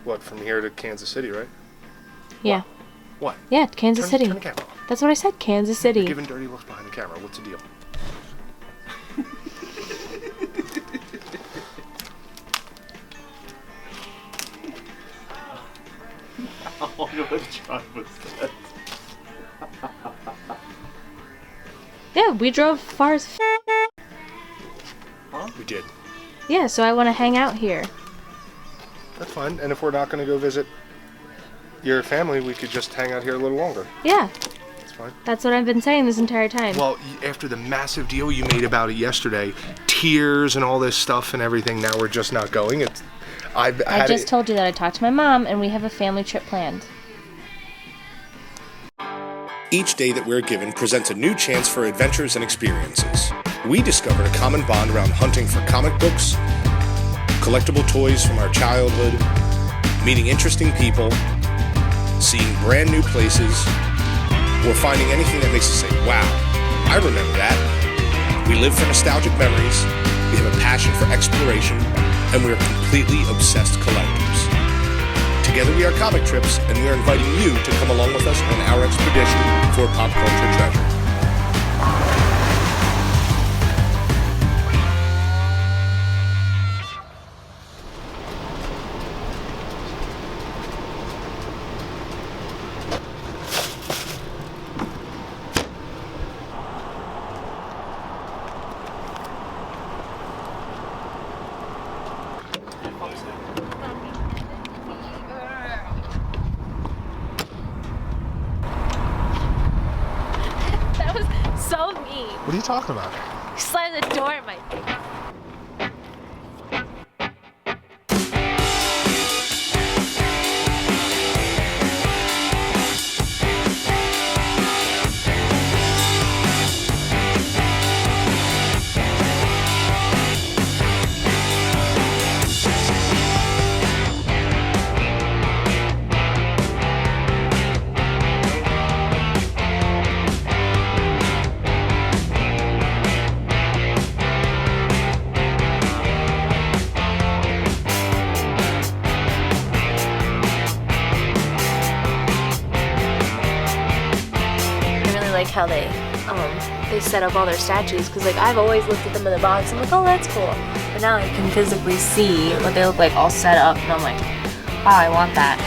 What, from here to Kansas City, right? Yeah. What? Yeah, Kansas City. Turn the camera off. That's what I said, Kansas City. You're giving dirty looks behind the camera. What's the deal? Yeah, we drove far as Huh? We did. Yeah, so I want to hang out here. That's fine. And if we're not going to go visit your family, we could just hang out here a little longer. Yeah. That's fine. That's what I've been saying this entire time. Well, after the massive deal you made about it yesterday, tears and all this stuff and everything, now we're just not going. I just told you that I talked to my mom and we have a family trip planned. Each day that we're given presents a new chance for adventures and experiences. We discovered a common bond around hunting for comic books, collectible toys from our childhood, meeting interesting people, seeing brand new places, or finding anything that makes us say, wow, I remember that. We live for nostalgic memories, we have a passion for exploration, and we are completely obsessed collectors. Together we are Comic Trips, and we are inviting you to come along with us on our expedition for pop culture treasure. So mean. What are you talking about? You slammed the door in my face. How they set up all their statues, because like I've always looked at them in the box and I'm like, oh, that's cool, but now I can physically see what they look like all set up and I'm like, wow, I want that.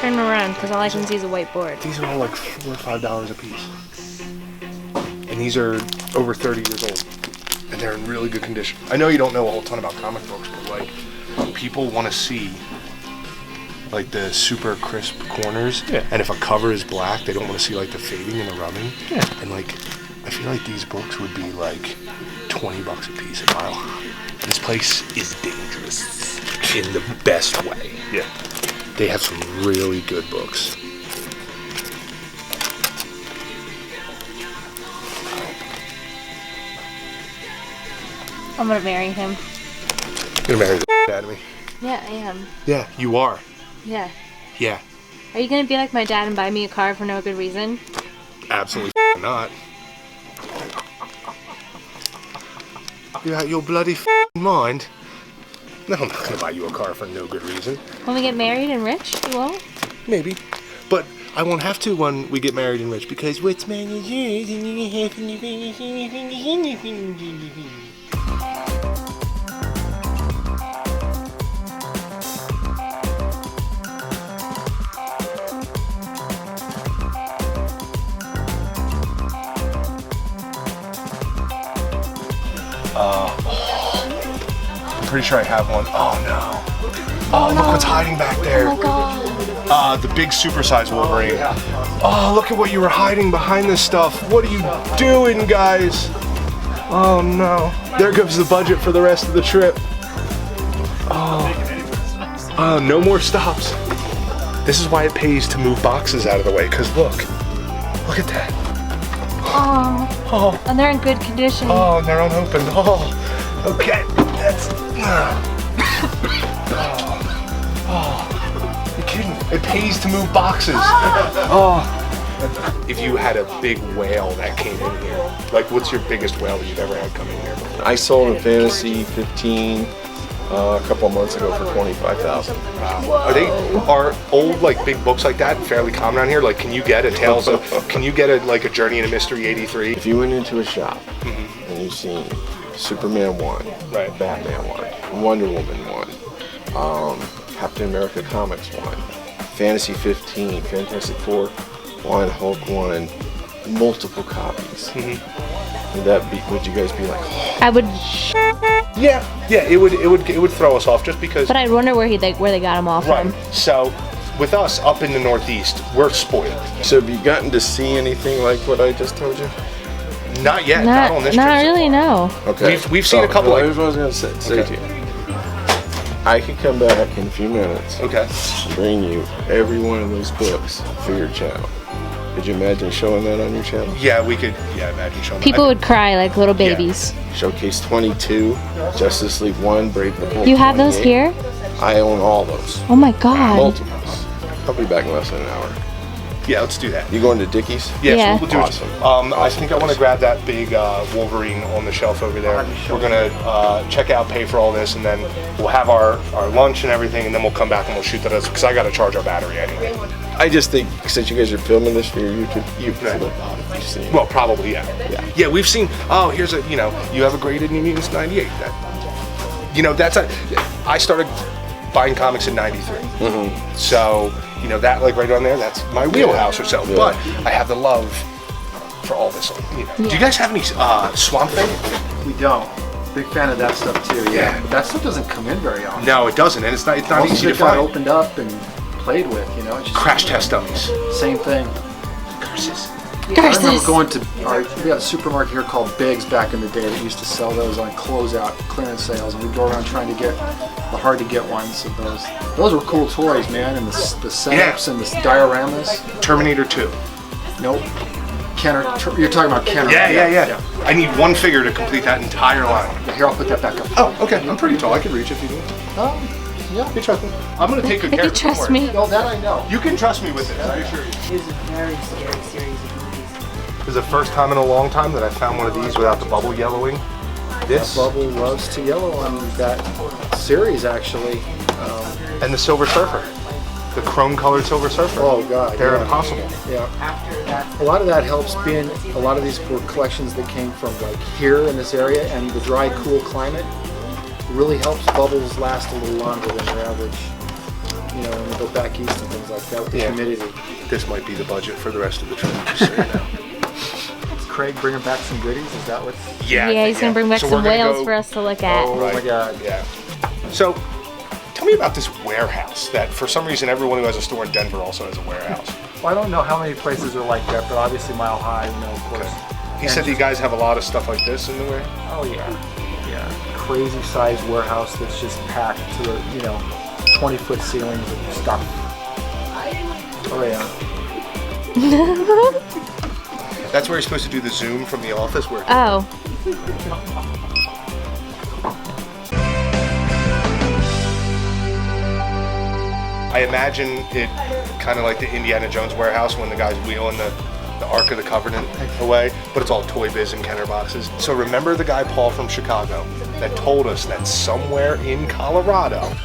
Turn them around, because all I can see is a whiteboard. These are all like $4 or $5 a piece. And these are over 30 years old. And they're in really good condition. I know you don't know a whole ton about comic books, but like, people want to see like the super crisp corners. Yeah. And if a cover is black, they don't want to see like the fading and the rubbing. Yeah. And like, I feel like these books would be like $20 a piece a mile. This place is dangerous in the best way. Yeah. They have some really good books. I'm gonna marry him. You're gonna marry the out of me. Yeah, I am. Yeah, you are. Yeah. Yeah. Are you gonna be like my dad and buy me a car for no good reason? Absolutely not. You out your bloody mind? No, I'm not gonna buy you a car for no good reason. When we get married and rich, you won't? Maybe. But I won't have to when we get married and rich, because what's mine is yours and you have I'm pretty sure I have one. Oh no. Oh, look what's hiding back there. Oh my god. The big supersized Wolverine. Oh, look at what you were hiding behind this stuff. What are you doing, guys? Oh no. There goes the budget for the rest of the trip. Oh, no more stops. This is why it pays to move boxes out of the way, because look at that. Oh, and they're in good condition. Oh, and they're unopened. Oh, okay. That's. You're kidding. It pays to move boxes. Oh. If you had a big whale that came in here, like what's your biggest whale that you've ever had come in here before? I sold a Fantasy 15 a couple of months ago for $25,000. Are old like big books like that fairly common around here? Like, can you get a Tales of? Can you get a Journey into Mystery '83? If you went into a shop and you've seen Superman 1, Right. Batman 1, Wonder Woman 1, Captain America Comics 1, Fantasy 15, Fantastic Four 1, Hulk 1, multiple copies. Would you guys be like? Oh. I would, Yeah, it would throw us off just because. but I'd wonder where they got them all Right. from. So, with us up in the Northeast, we're spoiled. So have you gotten to see anything like what I just told you? Not yet. Not on this trip. Not so really, far. no. Okay. We've seen a couple. Well, here's what I was gonna say Okay. to you. I could come back in a few minutes. Okay. And bring you every one of those books for your channel. Could you imagine showing that on your channel? Yeah, we could. Yeah, imagine showing. People would cry like little babies. Showcase 22, Justice League 1, Brave the Bold. You have those 28. here? I own all those. Oh my god. Multiples. I'll be back in less than an hour. Yeah, let's do that. You going to Dickies? Yes, Yeah. we'll do Awesome. it. I think I want to grab that big Wolverine on the shelf over there. We're gonna check out, pay for all this, and then we'll have our lunch and everything, and then we'll come back and we'll shoot that because I got to charge our battery anyway. I just think since you guys are filming this for your YouTube, you've seen. Well, probably yeah. We've seen. Oh, here's a you have a graded New Mutants '98. I started buying comics in '93. So. That like right on there, that's my wheelhouse or so. Yeah. But I have the love for all this. Do you guys have any Swamp Thing? We don't. Big fan of that stuff too. Yeah. But that stuff doesn't come in very often. No, it doesn't, and it's not Most easy of to it got find. opened up and played with. It's just Crash test dummies. Same thing. Curses. I remember going to we had a supermarket here called Biggs back in the day that used to sell those on closeout clearance sales, and we'd go around trying to get the hard to get ones of those. Those were cool toys, man, and the setups and the dioramas. Terminator 2. Nope. Kenner, you're talking about Kenner. Yeah. I need one figure to complete that entire line. Here, I'll put that back up. Oh, okay. I'm pretty tall. I can reach if you need. Yeah. You trust me? I'm gonna take good care You of it. trust me? No, that I know. You can trust me with it. I assure you. It was a very scary series of movies. This is the first time in a long time that I found one of these without the bubble yellowing. This Bubble loves to yellow on that series, actually. and the Silver Surfer, the chrome-colored Silver Surfer. Oh God, They're yeah. impossible. Yeah. After that, A lot of that helps being, a lot of these were collections that came from like here in this area, and the dry, cool climate really helps bubbles last a little longer than your average, when you go back east and things like that with the humidity. This might be the budget for the rest of the trip, just so you know. Is Craig bringing back some goodies? Is that what? Yeah, he's gonna bring back So some we're gonna whales go- for us to look at. Oh my God. Yeah. So, tell me about this warehouse that for some reason everyone who has a store in Denver also has a warehouse. Well, I don't know how many places are like that, but obviously Mile High, of course. He said you guys have a lot of stuff like this in the warehouse. Oh yeah. Crazy sized warehouse that's just packed to the, 20-foot ceilings and stuff. Oh yeah. That's where you're supposed to do the zoom from the office. Where? Oh. I imagine it kind of like the Indiana Jones warehouse when the guy's wheeling the Ark of the Covenant away, but it's all Toy Biz and Kenner boxes. So remember the guy Paul from Chicago that told us that somewhere in Colorado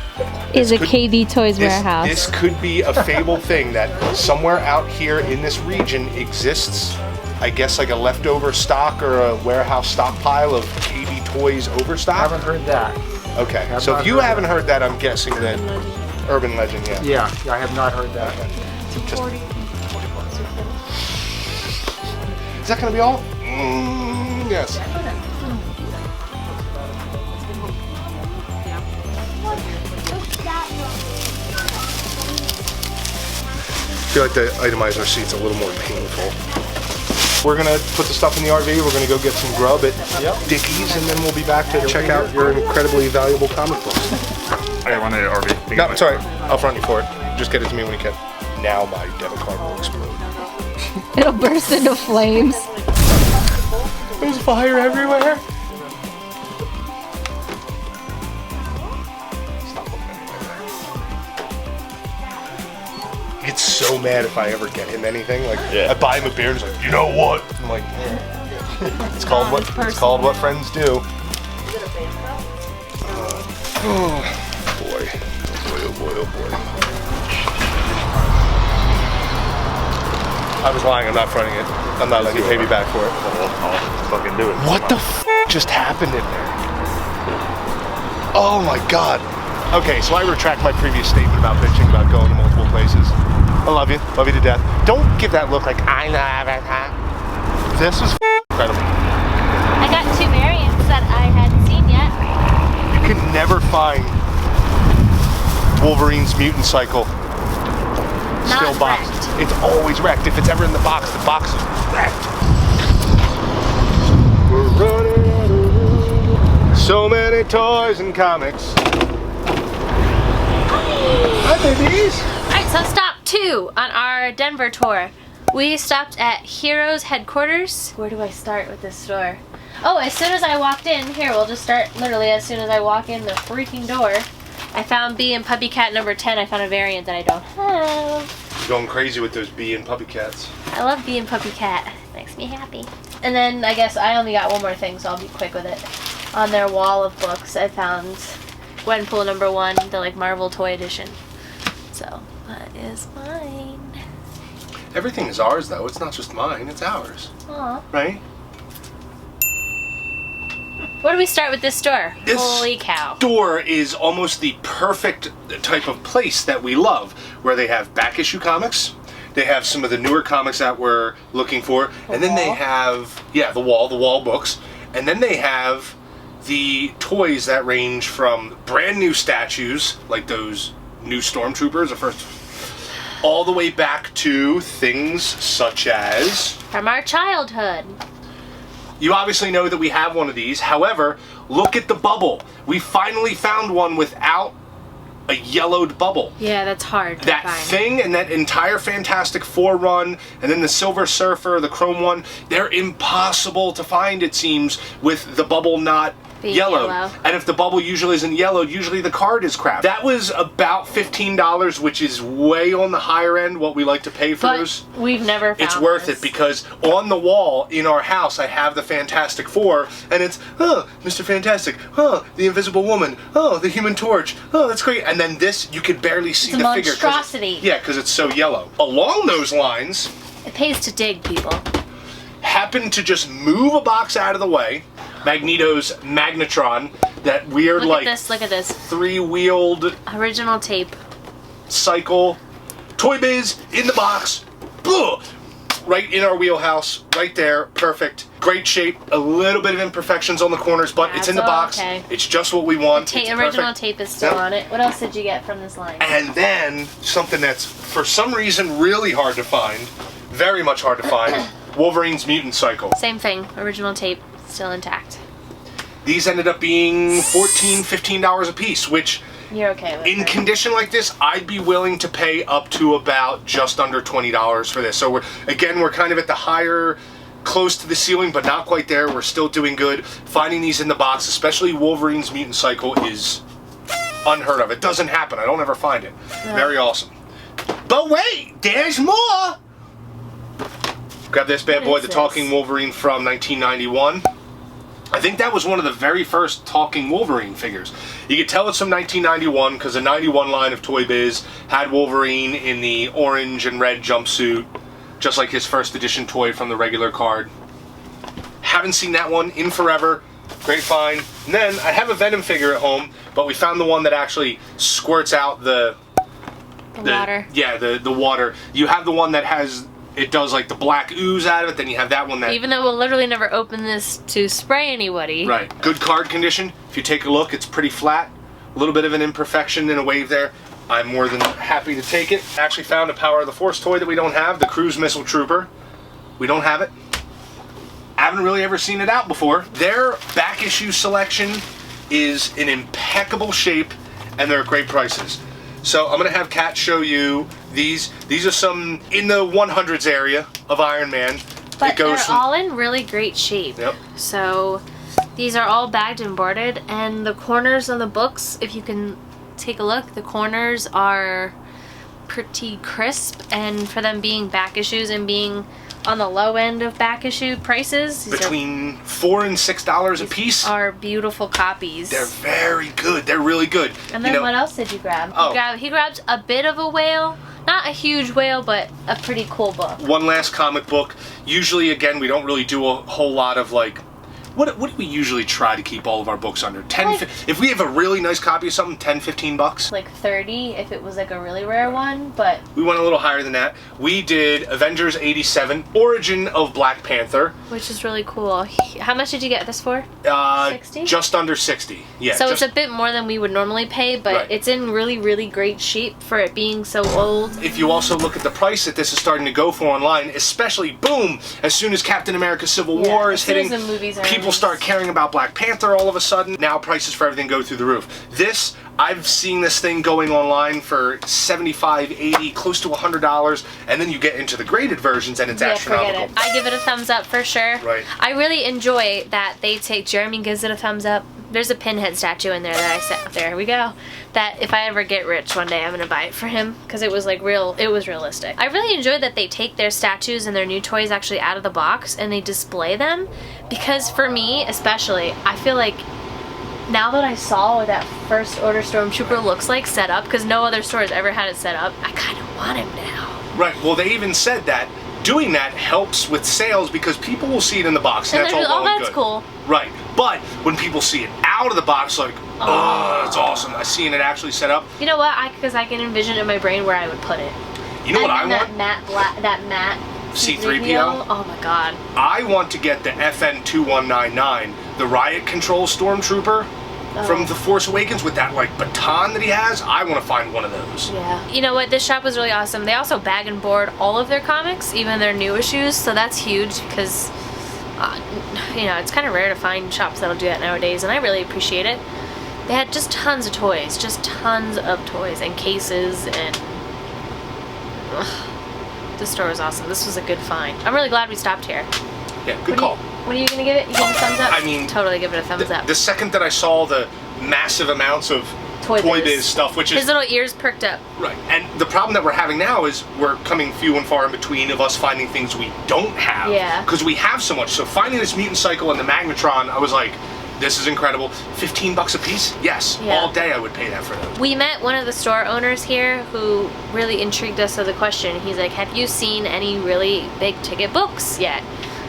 Is a KB Toys warehouse. This could be a fabled thing that somewhere out here in this region exists, I guess like a leftover stock or a warehouse stockpile of KB Toys overstock? I haven't heard that. Okay, so if you haven't heard that, I'm guessing that urban legend, yeah. Yeah, I have not heard that. Just, is that gonna be all? Yes. I feel like the itemizer seat's a little more painful. We're gonna put the stuff in the RV, we're gonna go get some grub at Dickies, and then we'll be back to check out your incredibly valuable comic books. I got one in the RV. No, it's alright. I'll front you for it. Just get it to me when you can. Now my debit card will explode. It'll burst into flames. There's fire everywhere. He gets so mad if I ever get him anything. Like I buy him a beer and he's like, you know what? I'm like, it's called what friends do. Oh boy. Oh boy, oh boy. I was lying, I'm not fronting it. I'm not letting you pay me back for it. I'll fucking do it. What the f just happened in there? Oh my god. Okay, so I retract my previous statement about bitching about going to multiple places. I love you to death. Don't give that look like I love it. This is incredible. I got 2 variants that I hadn't seen yet. You can never find Wolverine's mutant cycle still boxed. Wrecked. It's always wrecked. If it's ever in the box is wrecked. We're running out of room. So many toys and comics. Hi, babies. Alright, so stop 2 on our Denver tour. We stopped at Heroes headquarters. Where do I start with this store? Oh, as soon as I walked in, here, we'll just start literally as soon as I walk in the freaking door. I found Bee and Puppy Cat number 10. I found a variant that I don't have. Going crazy with those Bee and Puppy Cats. I love Bee and Puppy Cat. Makes me happy. And then I guess I only got one more thing, so I'll be quick with it. On their wall of books, I found Gwenpool number 1, the like Marvel Toy Edition. So that is mine. Everything is ours, though. It's not just mine. It's ours. Aw. Right? Where do we start with this store? This Holy cow. store is almost the perfect type of place that we love, where they have back issue comics, they have some of the newer comics that we're looking for, and then they have, the wall books, and then they have the toys that range from brand new statues, like those new Stormtroopers, the first, all the way back to things such as... From our childhood. You obviously know that we have one of these. However, look at the bubble. We finally found one without a yellowed bubble. Yeah, that's hard to That find. thing and that entire Fantastic Four run, and then the Silver Surfer, the Chrome one, they're impossible to find, it seems, with the bubble not Being yellow. yellow. And if the bubble usually isn't yellowed, usually the card is crap. That was about $15, which is way on the higher end, what we like to pay for But those. we've never found It's worth this. it because on the wall in our house I have the Fantastic Four, and it's, oh, Mr. Fantastic, oh, the Invisible Woman, oh, the Human Torch, oh, that's great. And then this, you could barely see It's a the figure. monstrosity. Yeah, because it's so yellow. Along those lines, It pays to dig, people. happened to just move a box out of the way. Magneto's Magnetron, that weird, Look like, at this, look at this. 3-wheeled Original tape. cycle. Toy Biz in the box. Ugh. Right in our wheelhouse, right there, perfect. Great shape, a little bit of imperfections on the corners, but it's in the That's box. okay. It's just what we want. It's Original perfect. tape is still Yep. on it. What else did you get from this line? And then something that's for some reason really hard to find, very much hard to find, Wolverine's Mutant Cycle. Same thing. Original tape still intact. These ended up being $14, $15 a piece, which You're okay with In it. condition like this, I'd be willing to pay up to about just under $20 for this. So we're kind of at the higher, close to the ceiling, but not quite there. We're still doing good. Finding these in the box, especially Wolverine's Mutant Cycle, is unheard of. It doesn't happen. I don't ever find it. No. Very awesome. But wait, there's more! Grab this bad What boy, is the this? Talking Wolverine from 1991. I think that was one of the very first Talking Wolverine figures. You could tell it's from 1991 because the 91 line of Toy Biz had Wolverine in the orange and red jumpsuit, just like his first edition toy from the regular card. Haven't seen that one in forever. Great find. And then I have a Venom figure at home, but we found the one that actually squirts out the water. Yeah, the water. You have the one that it does like the black ooze out of it, then you have that one that... Even though we'll literally never open this to spray anybody. Right. Good card condition. If you take a look, it's pretty flat. A little bit of an imperfection in a wave there. I'm more than happy to take it. I actually found a Power of the Force toy that we don't have, the Cruise Missile Trooper. We don't have it. Haven't really ever seen it out before. Their back issue selection is in impeccable shape, and they're at great prices. So I'm going to have Kat show you these. These are some in the 100s area of Iron Man. But they're all in really great shape. Yep. So these are all bagged and boarded, and the corners on the books, if you can take a look, the corners are pretty crisp, and for them being back issues and being on the low end of back issue prices, between $4 and $6 a piece. Are beautiful copies. They're very good. They're really good. And then what else did you grab? Oh. He grabbed a bit of a whale. Not a huge whale, but a pretty cool book. One last comic book. Usually, again, we don't really do a whole lot of like... What do we usually try to keep all of our books under? If we have a really nice copy of something, 10, 15 bucks. Like 30 if it was like a really rare one, but... We went a little higher than that. We did Avengers 87, Origin of Black Panther. Which is really cool. How much did you get this for? 60? Just under 60. Yeah. So it's a bit more than we would normally pay, but Right. it's in really, really great shape for it being so old. If you also look at the price that this is starting to go for online, especially, boom, as soon as Captain America Civil War is as soon as hitting, the movies are people start caring about Black Panther all of a sudden. Now prices for everything go through the roof. This, I've seen this thing going online for $75, $80, close to $100, and then you get into the graded versions and it's astronomical. Forget it. I give it a thumbs up for sure. Right. I really enjoy that they take, Jeremy gives it a thumbs up. There's a Pinhead statue in there that I set, there we go. That if I ever get rich one day, I'm gonna buy it for him because it was like it was realistic. I really enjoy that they take their statues and their new toys actually out of the box and they display them, because for me especially, I feel like now that I saw what that first order Stormtrooper looks like set up, because no other store has ever had it set up, I kind of want him now. Right, well they even said that doing that helps with sales because people will see it in the box and that's all well and that's good. cool. Right, but when people see it out of the box, like, oh, that's awesome. I seeing it actually set up. You know what? Because I can envision in my brain where I would put it. You know what I that want? That matte C-3PO? Oh my god. I want to get the FN2199, the Riot Control Stormtrooper from The Force Awakens with that like baton that he has. I want to find one of those. Yeah. You know what? This shop was really awesome. They also bag and board all of their comics, even their new issues, so that's huge because you know, it's kind of rare to find shops that'll do that nowadays, and I really appreciate it. They had just tons of toys, and cases, and this store was awesome. This was a good find. I'm really glad we stopped here. Yeah, good call. What are you gonna give it? You give it a thumbs up? I mean, totally give it a thumbs up. The second that I saw the massive amounts of Toy Biz stuff, which is... His little ears perked up. Right, and the problem that we're having now is we're coming few and far in between of us finding things we don't have. Yeah. Because we have so much. So finding this Mutant Cycle and the Magnetron, I was like, this is incredible. 15 bucks a piece? Yes. Yeah. All day I would pay that for those. We met one of the store owners here who really intrigued us with the question. He's like, have you seen any really big ticket books yet?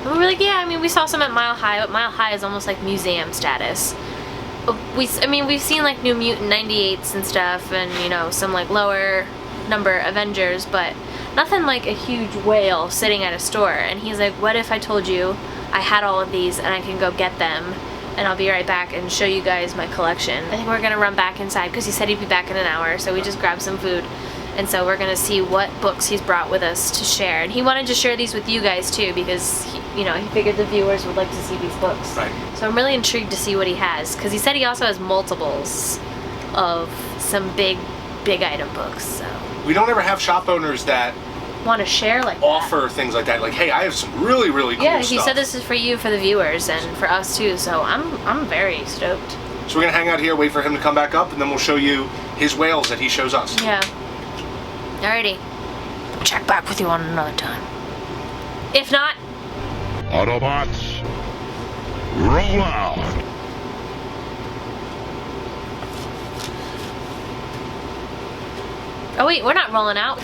And we were like, yeah, I mean, we saw some at Mile High, but Mile High is almost like museum status. We've seen like New Mutant 98s and stuff, and you know, some like lower number Avengers, but nothing like a huge whale sitting at a store. And he's like, what if I told you I had all of these and I can go get them, and I'll be right back and show you guys my collection. I think we're gonna run back inside because he said he'd be back in an hour, so we just grabbed some food. And so we're gonna see what books he's brought with us to share. And he wanted to share these with you guys too, because he figured the viewers would like to see these books. Right. So I'm really intrigued to see what he has, because he said he also has multiples. of some big item books. So We don't ever have shop owners that want to share like offer things like that. Like, hey, I have some really, really cool yeah, stuff. he said this is for you, for the viewers, and for us too. So I'm very stoked. So we're gonna hang out here, wait for him to come back up, and then we'll show you his whales that he shows us. Yeah. Alrighty. Check back with you on another time. If not, Autobots, roll out. oh wait, we're not rolling out.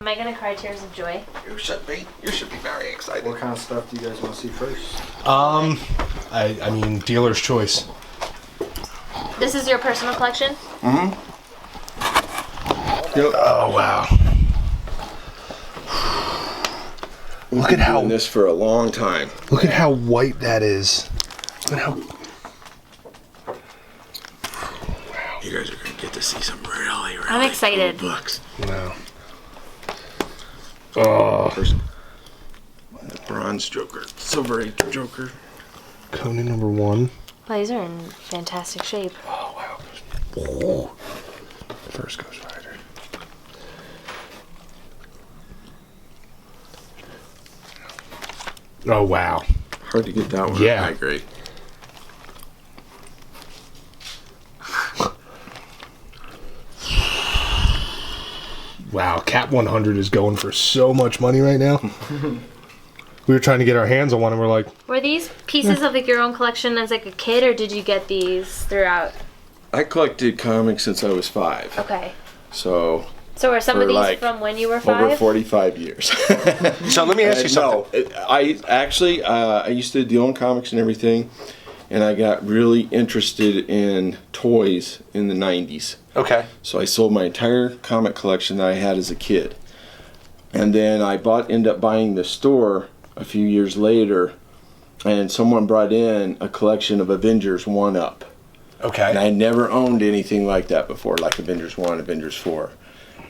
Am I gonna cry tears of joy? You should be. You should be very excited. What kind of stuff do you guys want to see first? I mean, dealer's choice. This is your personal collection? Yep. Oh, wow. Look at Been how doing this for a long time. Look at how white that is. Look at how. You guys are gonna get to see some really, really I'm excited. cool books. Wow. Oh. First, the Bronze Joker, Silver Age Joker. Conan #1. Well, these are in fantastic shape. Oh wow. Oh. First Ghost Rider. Oh wow. Hard to get that one. Yeah. High grade. Wow, Cap 100 is going for so much money right now. We were trying to get our hands on one, and we're like, Were these pieces of like your own collection as like a kid, or did you get these throughout? I collected comics since I was 5. Okay. So So are some of For, these like, from when you were over 5? 45 years. so let me ask you something. No, I actually, I used to deal in comics and everything, and I got really interested in toys in the 90s. Okay. So I sold my entire comic collection that I had as a kid. And then I ended up buying the store a few years later, and someone brought in a collection of Avengers 1-Up. Okay. And I never owned anything like that before, like Avengers 1, Avengers 4.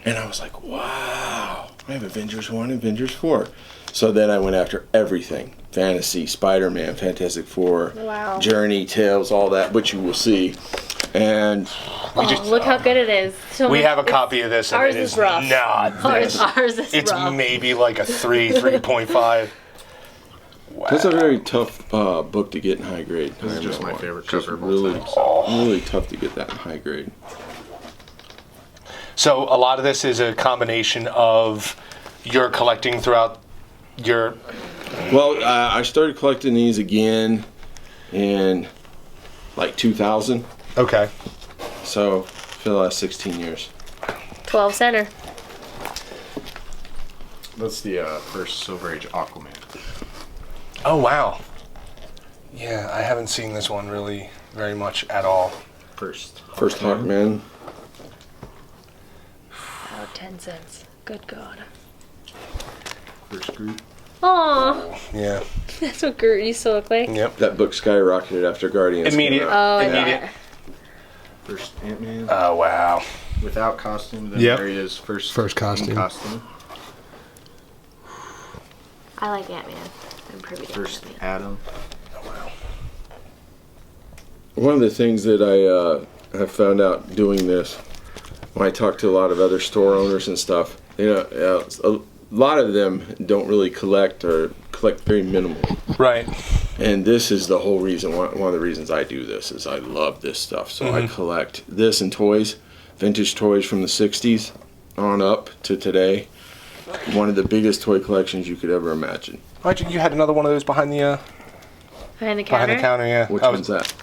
And I was like, wow, I have Avengers 1, Avengers 4. So then I went after everything. Fantasy, Spider-Man, Fantastic Four, Wow. Journey, Tales, all that, which you will see. And Oh, look how good it is. So We much- have a it's- copy of this, and ours it is is rough. not Ours, this. ours is It's rough. maybe like a 3.5. Wow. that's a very tough book to get in high grade. This is just my favorite Just cover of all really, time. really tough to get that in high grade. So a lot of this is a combination of your collecting throughout your. Well, I started collecting these again in like 2000. Okay. So for the last 16 years. 12 center. That's the first Silver Age Aquaman. Oh wow. Yeah, I haven't seen this one really very much at all. First Hawkman. Oh, 10 cents. Good God. First Groot. Oh, Yeah. that's what Groot used to look like. Yep. That book skyrocketed after Guardians. Immediate. Came out. Oh, I Immediate. bet. First Ant-Man. Oh wow. Without costume. Then Yep. there he is. First costume. in costume. I like Ant-Man. I'm privy to First Ant-Man. Adam. Oh wow. One of the things that I have found out doing this, when I talk to a lot of other store owners and stuff, a lot of them don't really collect or collect very minimal. Right. And this is the whole reason, one of the reasons I do this is I love this stuff. So I collect this and toys, vintage toys from the 60s on up to today. One of the biggest toy collections you could ever imagine. You had another one of those behind the Behind the counter? counter, yeah. Which I was, one's that?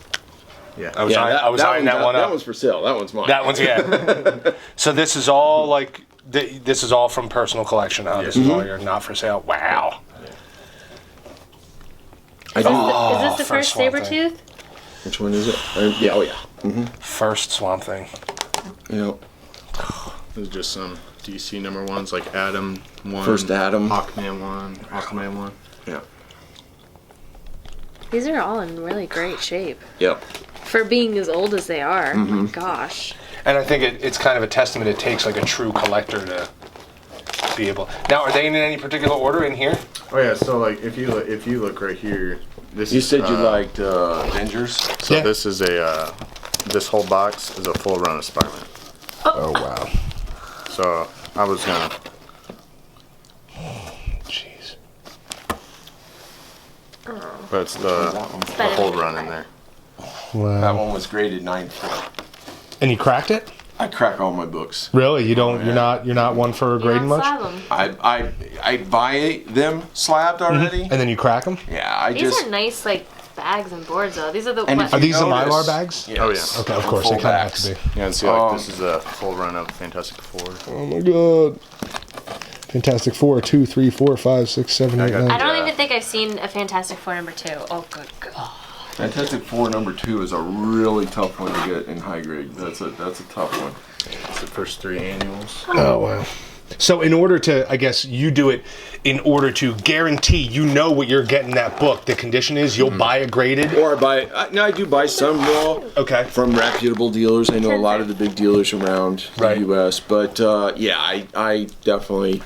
Yeah. I was eyeing that one That up. one's for sale. That one's mine. That one's yeah. So this is all like this is all from personal collection. Huh? This is all your not for sale. Wow. I do. Is this the first Swamp Thing. Sabretooth? Which one is it? Yeah, oh yeah. First Swamp Thing. Yep. There's just some DC number ones like Adam 1. First Adam. Hawkman 1. Aquaman 1. Yeah. These are all in really great shape. Yep. For being as old as they are. Oh my gosh. And I think it's kind of a testament. It takes like a true collector to be able. Now, are they in any particular order in here? Oh yeah, so like if you look right here, this You is, said you liked Avengers. So Yeah. this is a this whole box is a full run of Spider-Man. Oh wow. So I was gonna. Jeez. But it's the whole run in there. That Wow. one was graded 9.4. And you cracked it? I crack all my books. Really? You don't? You're not one for grading much? I buy them slabbed already. And then you crack them? Yeah, I These just. are nice, like, bags and boards, though. These are the And what? if Are these the Notice. Mylar bags? Yes. Oh, yeah. Okay, of course they Full kind of have backs. to be. Yeah, and see like this is a full run of Fantastic Four. Oh my god. Fantastic Four, 2, 3, 4, 5, 6, 7, 8, 9. I don't even think I've seen a Fantastic Four #2. Oh, good God. Fantastic Four #2 is a really tough one to get in high grade. That's a tough one. It's the first 3 annuals. Oh wow. So in order to, I guess you do it in order to guarantee you know what you're getting that book. The condition is you'll buy a graded. Or I do buy some raw. Okay. From reputable dealers. I know a lot of the big dealers around Right. the U.S. But yeah, I definitely.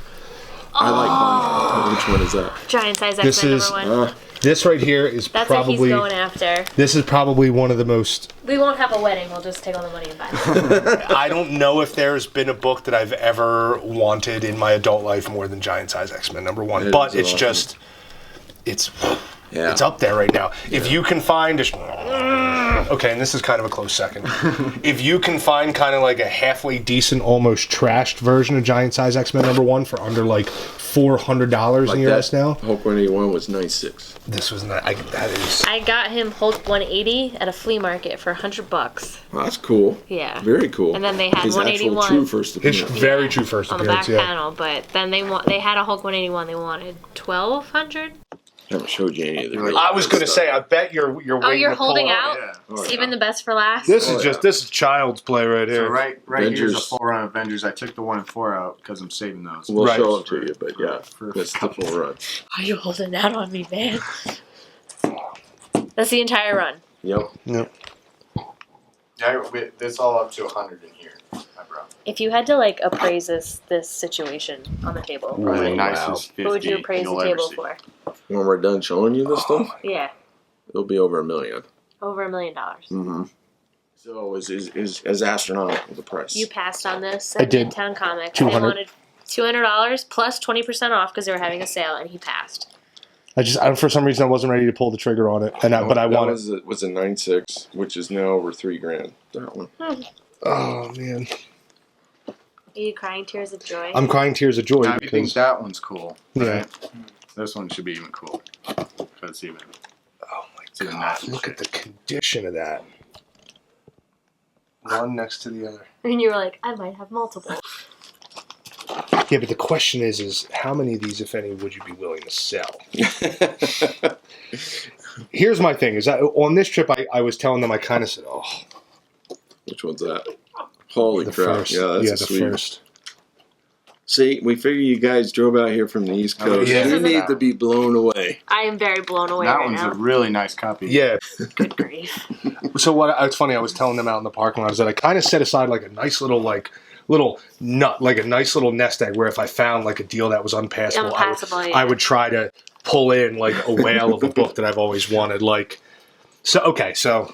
I like buying. Which one is that? Giant size This X-Men is- #1. This right here is That's what he's probably going after. this is probably one of the most. We won't have a wedding. We'll just take all the money and buy it. I don't know if there's been a book that I've ever wanted in my adult life more than Giant Size X-Men #1. It But is it's awesome. just it's Yeah. it's up there right now. If you can find okay, and this is kind of a close second. If you can find kind of like a halfway decent, almost trashed version of Giant Size X-Men #1 for under like $400 in US now, Hulk 181 was 9.6. this was not. That is. I got him Hulk 180 at a flea market for $100. Well, that's cool. Yeah. Very cool. And then they had His actual 181 true first It's appearance. very true first on the appearance. back Yeah. panel, but then they had a Hulk 181. They wanted 1,200. Haven't showed you any of the. really I was good gonna stuff. say. I bet you're waiting. Oh, you're to pull holding it up. out? Yeah. Oh, Saving yeah. the best for last? This Oh, is yeah. this is child's play right So here. right here's a Avengers. full run of Avengers. I took the 1 and 4 out because I'm saving those. We'll Right. show them to you, but yeah, For- that's the full run. Are you holding out on me, man? That's the entire run. Yep. Yep. Yeah, this all up to 100 in here. I brought. If you had to like appraise this situation on the table, Probably Wow. nicest 50 what would you appraise you'll the ever table see. for? When we're done showing you this stuff, Yeah, it'll be over $1 million. over $1 million. Mm-hmm. So is astronomical the price. You passed on this I at did. Midtown Comics. 200. They wanted $200 plus 20% off because they were having a sale, and he passed. For some reason I wasn't ready to pull the trigger on it, but I that wanted. was a 9.6, which is now over $3,000. That one. Oh man, Are you crying tears of joy? I'm crying tears of joy Now, if you think because that one's cool, Yeah. right? This one should be even cool. That's even. oh my It's even god, nicer. look at the condition of that. One next to the other. And you were like, I might have multiple. Yeah, but the question is how many of these, if any, would you be willing to sell? Here's my thing: is that on this trip, I was telling them I kind of said, "Oh, Which one's that? Holy the crap! first, Yeah, that's the sweet. first." See, we figure you guys drove out here from the East Oh, Coast. yeah. You need to be blown away. I am very blown away That right one's now. a really nice copy. Yeah. Good grief. So it's funny. I was telling them out in the parking lot is that I kind of set aside like a nice little nut, like a nice little nest egg, where if I found like a deal that was unpassable, Unpassable, yeah. I would try to pull in like a whale of a book that I've always wanted. So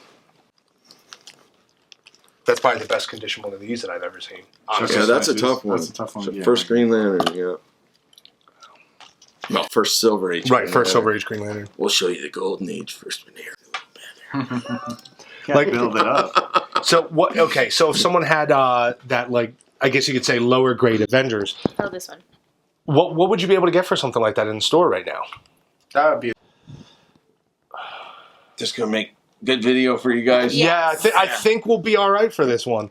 that's probably the best condition one of these that I've ever seen. Yeah, that's a tough one. That's a tough one. So Yeah. first Green Lantern, yeah. No, first Silver Age. Right, Green first Lantern. Silver Age Green Lantern. We'll show you the Golden Age first one here. Can't like- build it up. So what? Okay, so if someone had that, like, I guess you could say lower grade Avengers, Oh, this one. what would you be able to get for something like that in the store right now? That would be. Just gonna make good video for you guys. Yeah, I think we'll be all right for this one.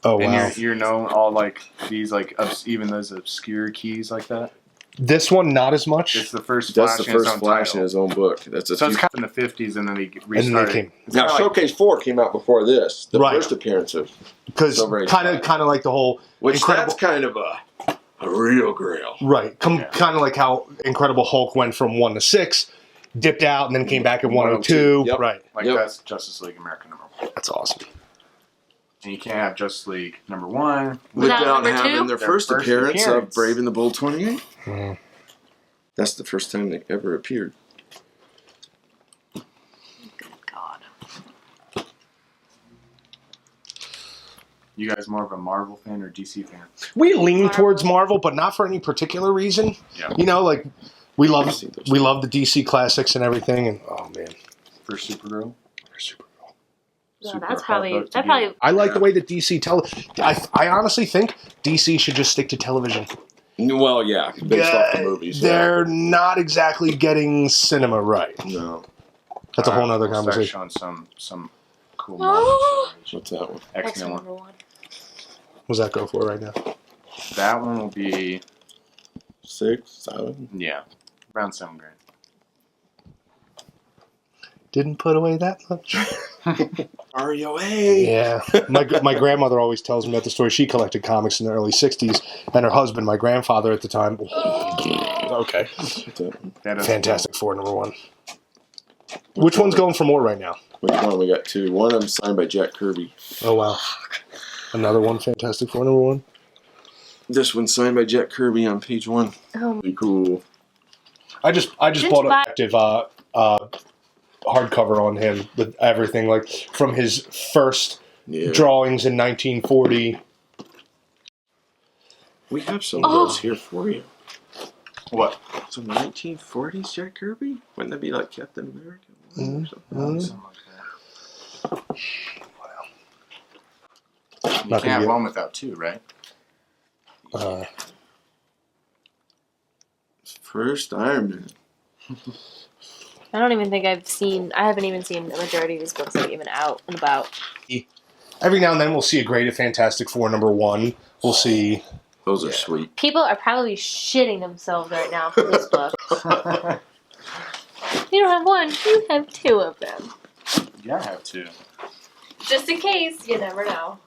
Oh wow! And you're known all like these like even those obscure keys like that. This one, not as much. It's the first That's Flash the in his first own Flash title. in his own book. That's a So few. it's kind of in the 50s, and then they And then restarted. they came. It's Now, kinda like- Showcase 4 came out before this. The Right. first appearance of Because Silver Age kind Flash. of like the whole which Incredible. that's kind of a real grail. Right. Kind of like how Incredible Hulk went from 1 to 6, dipped out, and then came back in 102. Yep. Right. Like Yep. that's Justice League America #1. That's awesome. And you can't have Justice League #1 Without Without number having two? their Their first first appearance of appearance. Brave and the Bold 28. Mhm. That's the first time they ever appeared. God. You guys more of a Marvel fan or DC fan? We lean Marvel. towards Marvel, but not for any particular reason. Yeah. You know, like we love I've seen those. the DC classics and everything. And oh man, For Supergirl? No, Super that's hot probably book to that get. probably. I like the way that DC I honestly think DC should just stick to television. Well, yeah, based off the movies. They're not exactly getting cinema right. Yeah. No. That's a whole nother We'll start conversation. showing some cool Marvel stories. What's that one? X-Men one. number 1. What's that go for right now? That one will be 6, 7. yeah, around $7,000. Didn't put away that much. REOA. Yeah, my grandmother always tells me about the story. She collected comics in the early '60s, and her husband, my grandfather at the time. Okay, That is Fantastic Four #1. Which one's going for more right now? Which one? We got 2. One of them signed by Jack Kirby. Oh wow, another one. Fantastic Four #1. This one's signed by Jack Kirby on page 1. Oh. Pretty cool. I just bought an active hardcover on him with everything, like from his first Yeah. drawings in 1940. We have some of those here for you. What? Some 1940s Jack Kirby? Wouldn't that be like Captain America? Or something? Something like that. You Not can't gonna have get- one without 2, right? First Iron Man. I don't even think I haven't even seen the majority of these books that are even out and about. Every now and then we'll see a great Fantastic Four #1. We'll see. Those are sweet. People are probably shitting themselves right now for this book. You don't have one, you have 2 of them. Yeah, I have 2. Just in case, you never know.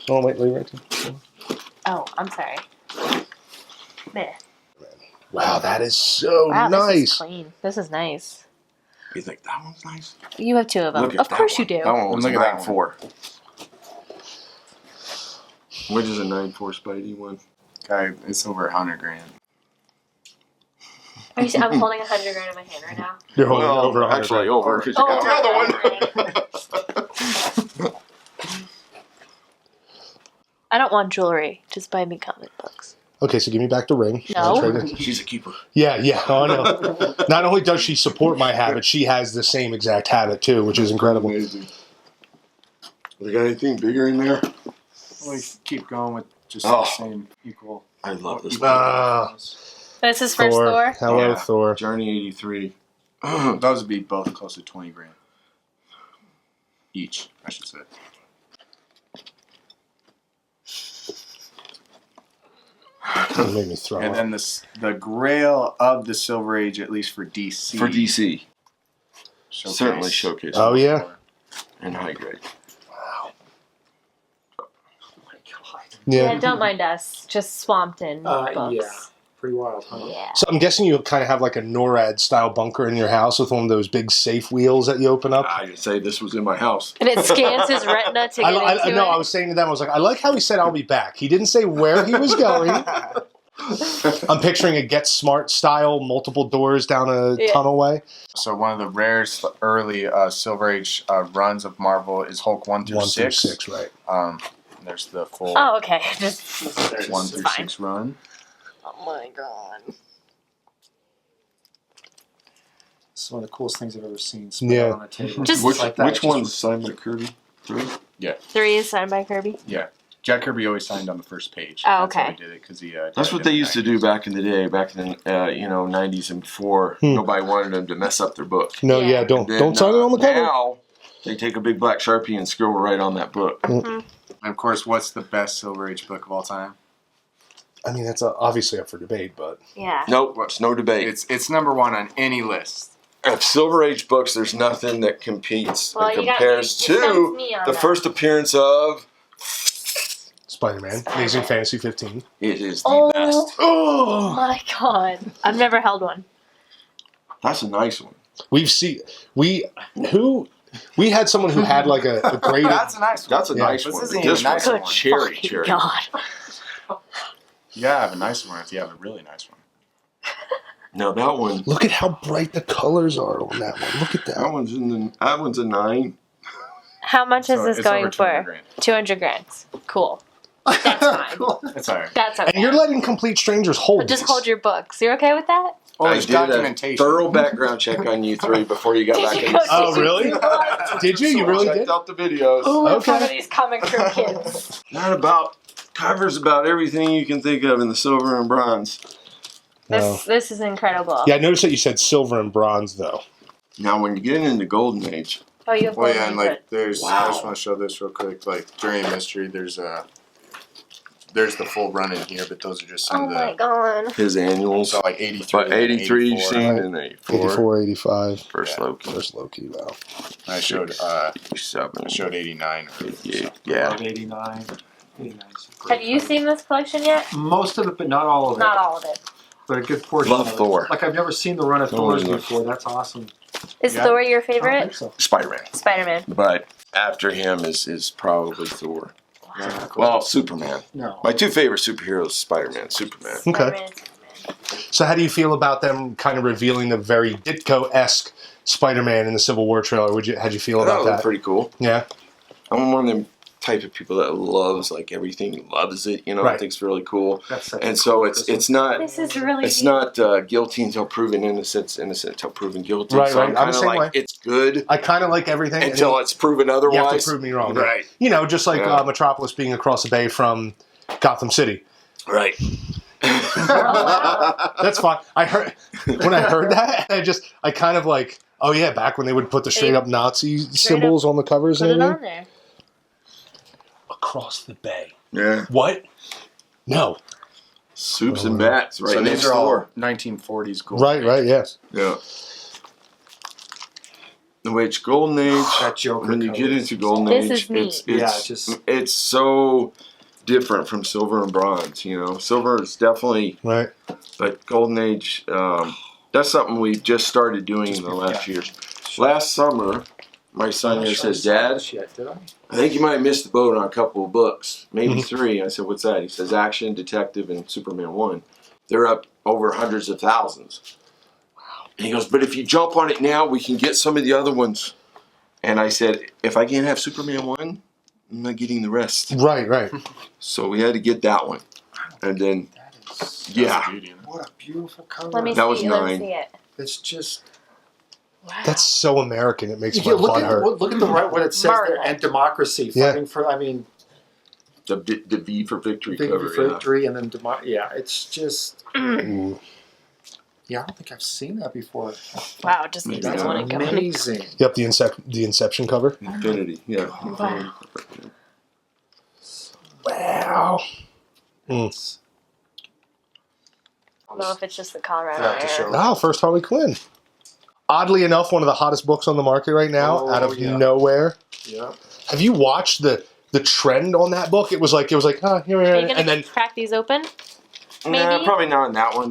Oh wait, right there. Oh, I'm sorry. Meh. Wow, that is so Wow, this is nice. clean. This is nice. You think that one's nice? You have 2 of them. Look at Of that course one. you do. That one was Look a at that 9.4. Which is a 9.4 Spidey one. Guy, it's over $100,000. Are you, I'm holding $100,000 in my hand right now. You're holding over 100. Actually, over. 'Cause you Oh, got the other one. I don't want jewelry. Just buy me comic books. Okay, so give me back the ring. No. That's right. She's a keeper. Yeah. Oh, I know. Not only does she support my habit, she has the same exact habit too, which is incredible. Amazing. We got anything bigger in there? We keep going with just Oh. the same equal. I love this. This is first Thor. Hello, Yeah. Thor. Journey 83. Those would be both close to $20,000 each, I should say. It made me throw And up. then the grail of the Silver Age, at least for DC. For DC. Showcase. Certainly showcase. Oh yeah. And high grade. Yeah, Yeah. don't mind us. Just swamped in books. Yeah. Pretty wild, huh? Yeah. So I'm guessing you kind of have like a NORAD style bunker in your house with one of those big safe wheels that you open up. I did say this was in my house. And it scans his retina to get into No, it. I was saying to them, I was like, I like how he said I'll be back. He didn't say where he was going. I'm picturing a Get Smart style, multiple doors down a tunnel way. So one of the rarest early Silver Age runs of Marvel is Hulk 1 through 1 through 6. 6, right. There's the full Oh, okay. Just 1 through fine. 6 run. Oh my god. It's one of the coolest things I've ever seen. Yeah. On a table. Just- Which, like that. which Just one's signed by Kirby? 3? 3 is signed by Kirby. Yeah. Jack Kirby always signed on the first page. Oh, That's how okay. he did it because he. That's what they used to do back in the day, back in the 90s and before. Nobody wanted them to mess up their book. No, Yeah. don't Then, sign it on the cover. Now they take a big black Sharpie and scribble right on that book. And of course, what's the best Silver Age book of all time? I mean, that's obviously up for debate, but Yeah. Nope, it's no debate. It's number one on any list. Of Silver Age books, there's nothing that competes Well, and you got compares me- you stumped to me on the that. first appearance of. Spider-Man, Amazing Fantasy 15. It is the Oh. best. Oh my god. I've never held one. That's a nice one. We had someone who had like a graded. That's a nice one. That's a Yeah. nice This one. isn't even This a nice one's one. cherry, Fucking cherry. God. You gotta have a nice one if you have a really nice one. Now that one, Look at how bright the colors are on that one. Look at that that. one's a 9. How much is So this it's over going 200 for? grand. 200 grand. Cool. That's fine. That's alright. That's okay. And you're letting complete strangers hold. Just these. hold your books. You're okay with that? Well, I there's did a documentation. thorough background check on you three before you got Did back you in go the Oh, see- really? Did you? You really checked did? out the videos. Ooh, we're Okay. part of these comic strip kids. Not about covers about everything you can think of in the silver and bronze. This is incredible. Yeah, I noticed that you said silver and bronze, though. Now, when you get into Golden Age, Oh, you have Well, golden yeah, and input. like there's. Wow. I just want to show this real quick. Like during mystery, there's the full run in here, but those are just some Oh of my the. god. his annuals. So like 83. But 83 you've 84. seen, and 84. 84, 85. First Yeah. Loki. First Loki, wow. I showed 87. 89. 88. Yeah. Love 89. 89 's a great Have you cover. seen this collection yet? Most of it, but not all of it. Not all of it. But a good portion. Love of it. Thor. Like I've never seen the run of Thor Thor's is a- before. That's awesome. Is Yeah. Thor your I don't favorite? think so. Spider-Man. Spider-Man. But after him is probably Thor. Yeah. Well, Superman. No. My two favorite superheroes, Spider-Man, Superman. Okay. Spider-Man. So how do you feel about them kind of revealing the very Ditko-esque Spider-Man in the Civil War trailer? How'd you feel That about was that? pretty cool. Yeah. I'm one of them type of people that loves like everything, loves it. You know, I Right. think it's really cool. That's such And a so cool it's not This is really it's not guilty until proven innocent, innocent until proven guilty. Right, so right. I'm I'm kind the of same like way. it's good I kind of like everything. and until it's proven you have otherwise. to prove me wrong. Right, You know, just like Yeah. Metropolis being across the bay from Gotham City. right. That's fine. When I heard that, I kind of like, oh yeah, back when they would put the straight up Nazi symbols on the covers Put and it everything. on there. Across the bay. Yeah. What? No. Soups and bats right So next these are all door. 1940s gold. Right, yes. Yeah. Which Golden Age, That Joker when you cover. get into Golden This Age, is me. it's so different from Silver and Bronze. You know, Silver is definitely, Right. but Golden Age, that's something we just started doing in the last years. Last summer, my son here says, "Dad, Shit, did I? I think you might have missed the boat on a couple of books, maybe 3." I said, "What's that?" He says, "Action, Detective, and Superman 1. They're up over hundreds of thousands." And he goes, "But if you jump on it now, we can get some of the other ones." And I said, "If I can't have Superman 1, I'm not getting the rest." Right. So we had to get that one. And then, That is, yeah. what a beautiful cover. Let me That was see. Let me 9. see it. It's just. Wow. That's so American. It makes my Yeah, look butt at hurt. look at the right what it says there, Marvel. and democracy Yeah. fighting for. I mean, The V for Victory big cover. victory, and then yeah, it's just. Ooh. Yeah, I don't think I've seen that before. Wow, it just makes me Yeah. want to go. Amazing. Yep, the Inception cover. Yeah. Infinity. Yeah. Wow. Wow. I don't know if it's just the Colorado Yeah, to air. show. Wow, first Harley Quinn. Oddly enough, one of the hottest books on the market right now, Oh, out of yeah. nowhere. Yeah. Have you watched the trend on that book? It was like, oh, here we Are are, you gonna and then crack these open? Nah, Maybe? probably not on that one.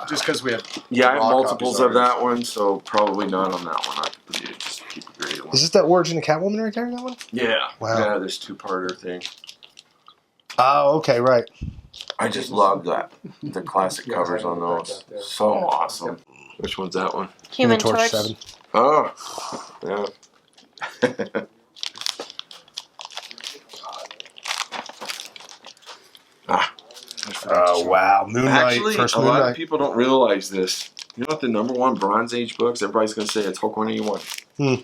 Just because we have. Yeah, I have raw multiples copies of that one, so probably not on that one. I could just keep a graded one. is this that Origin of Catwoman right there? That one? Yeah. Wow. Yeah, this 2-parter thing. Oh, okay, right. I just love that. The classic Yeah, covers I on know those. that. So awesome. Which one's that one? Human Torch Torch. 7. Oh, yeah. Oh wow, Moon Knight. Actually, First a Moon lot Knight. of people don't realize this. You know what the number one Bronze Age books? Everybody's going to say it's Hulk 181.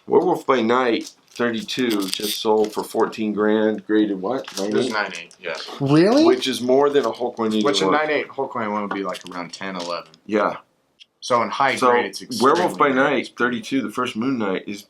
Werewolf by Night 32 just sold for 14 grand, graded what? It was 98? 9.8, yeah. Really? Which is more than a Hulk 181. Which in 9.8, Hulk 181 would be like around 10, 11. Yeah. So in high grade, it's extremely Werewolf by rare. Night 32, the first Moon Knight, is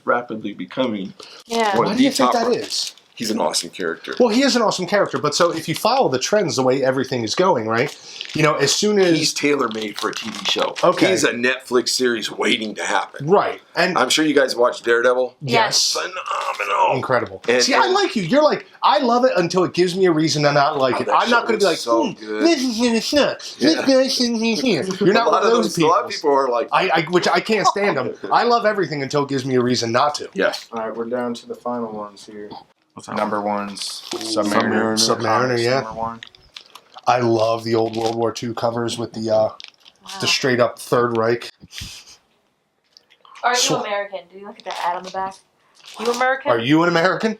rapidly becoming. Yeah. One Why of do you the think top- that is? He's an awesome character. Well, he is an awesome character, but so if you follow the trends, the way everything is going, right? You know, as soon as He's tailor-made for a TV show. Okay. He's a Netflix series waiting to happen. right, and I'm sure you guys watched Daredevil. yes, Phenomenal. incredible. And- See, I like you. You're like, I love it until it gives me a reason to not like Oh, it. that I'm not show going to be like, was so good. this is in the sun. This guy shouldn't be here. You're not one of those A people. lot of people are like, Which I can't stand them. I love everything until it gives me a reason not to. yes. All right, we're down to the final ones here. Number one's Submariner. Submariner, Comics yeah. Number one. I love the old World War II covers with the straight up Third Reich. Are you So- American? Do you look at that ad on the back? You American? Are you an American?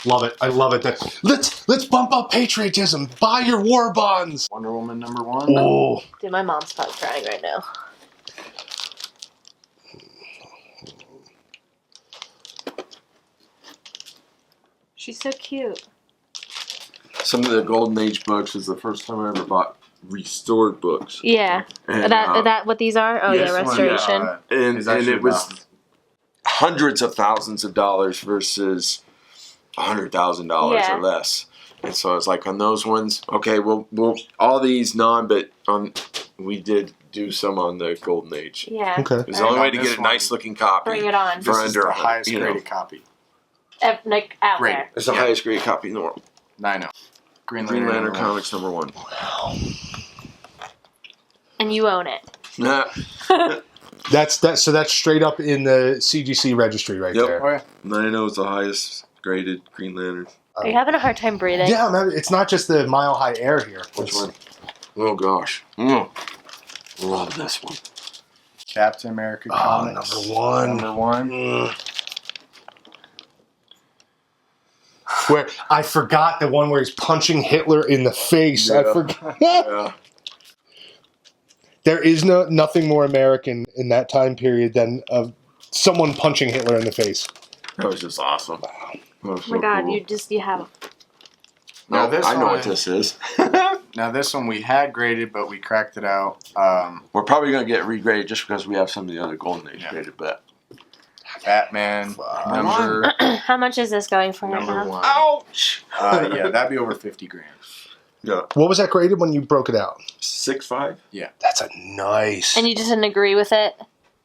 Love it. I love it. Let's bump up patriotism. Buy your war bonds. Wonder Woman number one. Oh, Dude, my mom's probably crying right now. She's so cute. Some of the Golden Age books was the first time I ever bought restored books. Yeah. And, that what these are? Oh yes, yeah, one, restoration. and It's actually it was about- hundreds of thousands of dollars versus $100,000 Yeah. or less. And so I was like, on those ones, okay, we'll all these but we did do some on the Golden Age. Yeah. okay. It was the only way to This get a one- nice looking copy. Bring it on. For This is under the highest you know. graded copy. Like out Great. there. It's the Yeah. highest grade copy in the world. I know. Green Green Lantern number one. Comics #1. And you own it. Nah. So that's straight up in the CGC registry right Yep. there. Oh, yeah. 9.0 is the highest graded Green Lantern. Are you having a hard time breathing? Yeah, man, it's not just the mile high air here. Which It's- one? Oh gosh. Love this one. Captain America Comics. number one. Number one. Ugh. Where I forgot the one where he's punching Hitler in the face. I Yeah. forgot. Yeah. There is nothing more American in that time period than someone punching Hitler in the face. That was just awesome. That was Oh my so god, cool. you have Now No, this I know one- what this is. Now this one we had graded, but we cracked it out. We're probably going to get regraded just because we have some of the other Golden Age Yeah. graded, but Batman number How much is this going for right number now? one. ouch. Yeah, that'd be over 50 grand. Yeah, What was that graded when you broke it out? 6.5. That's a nice. And you just didn't agree with it?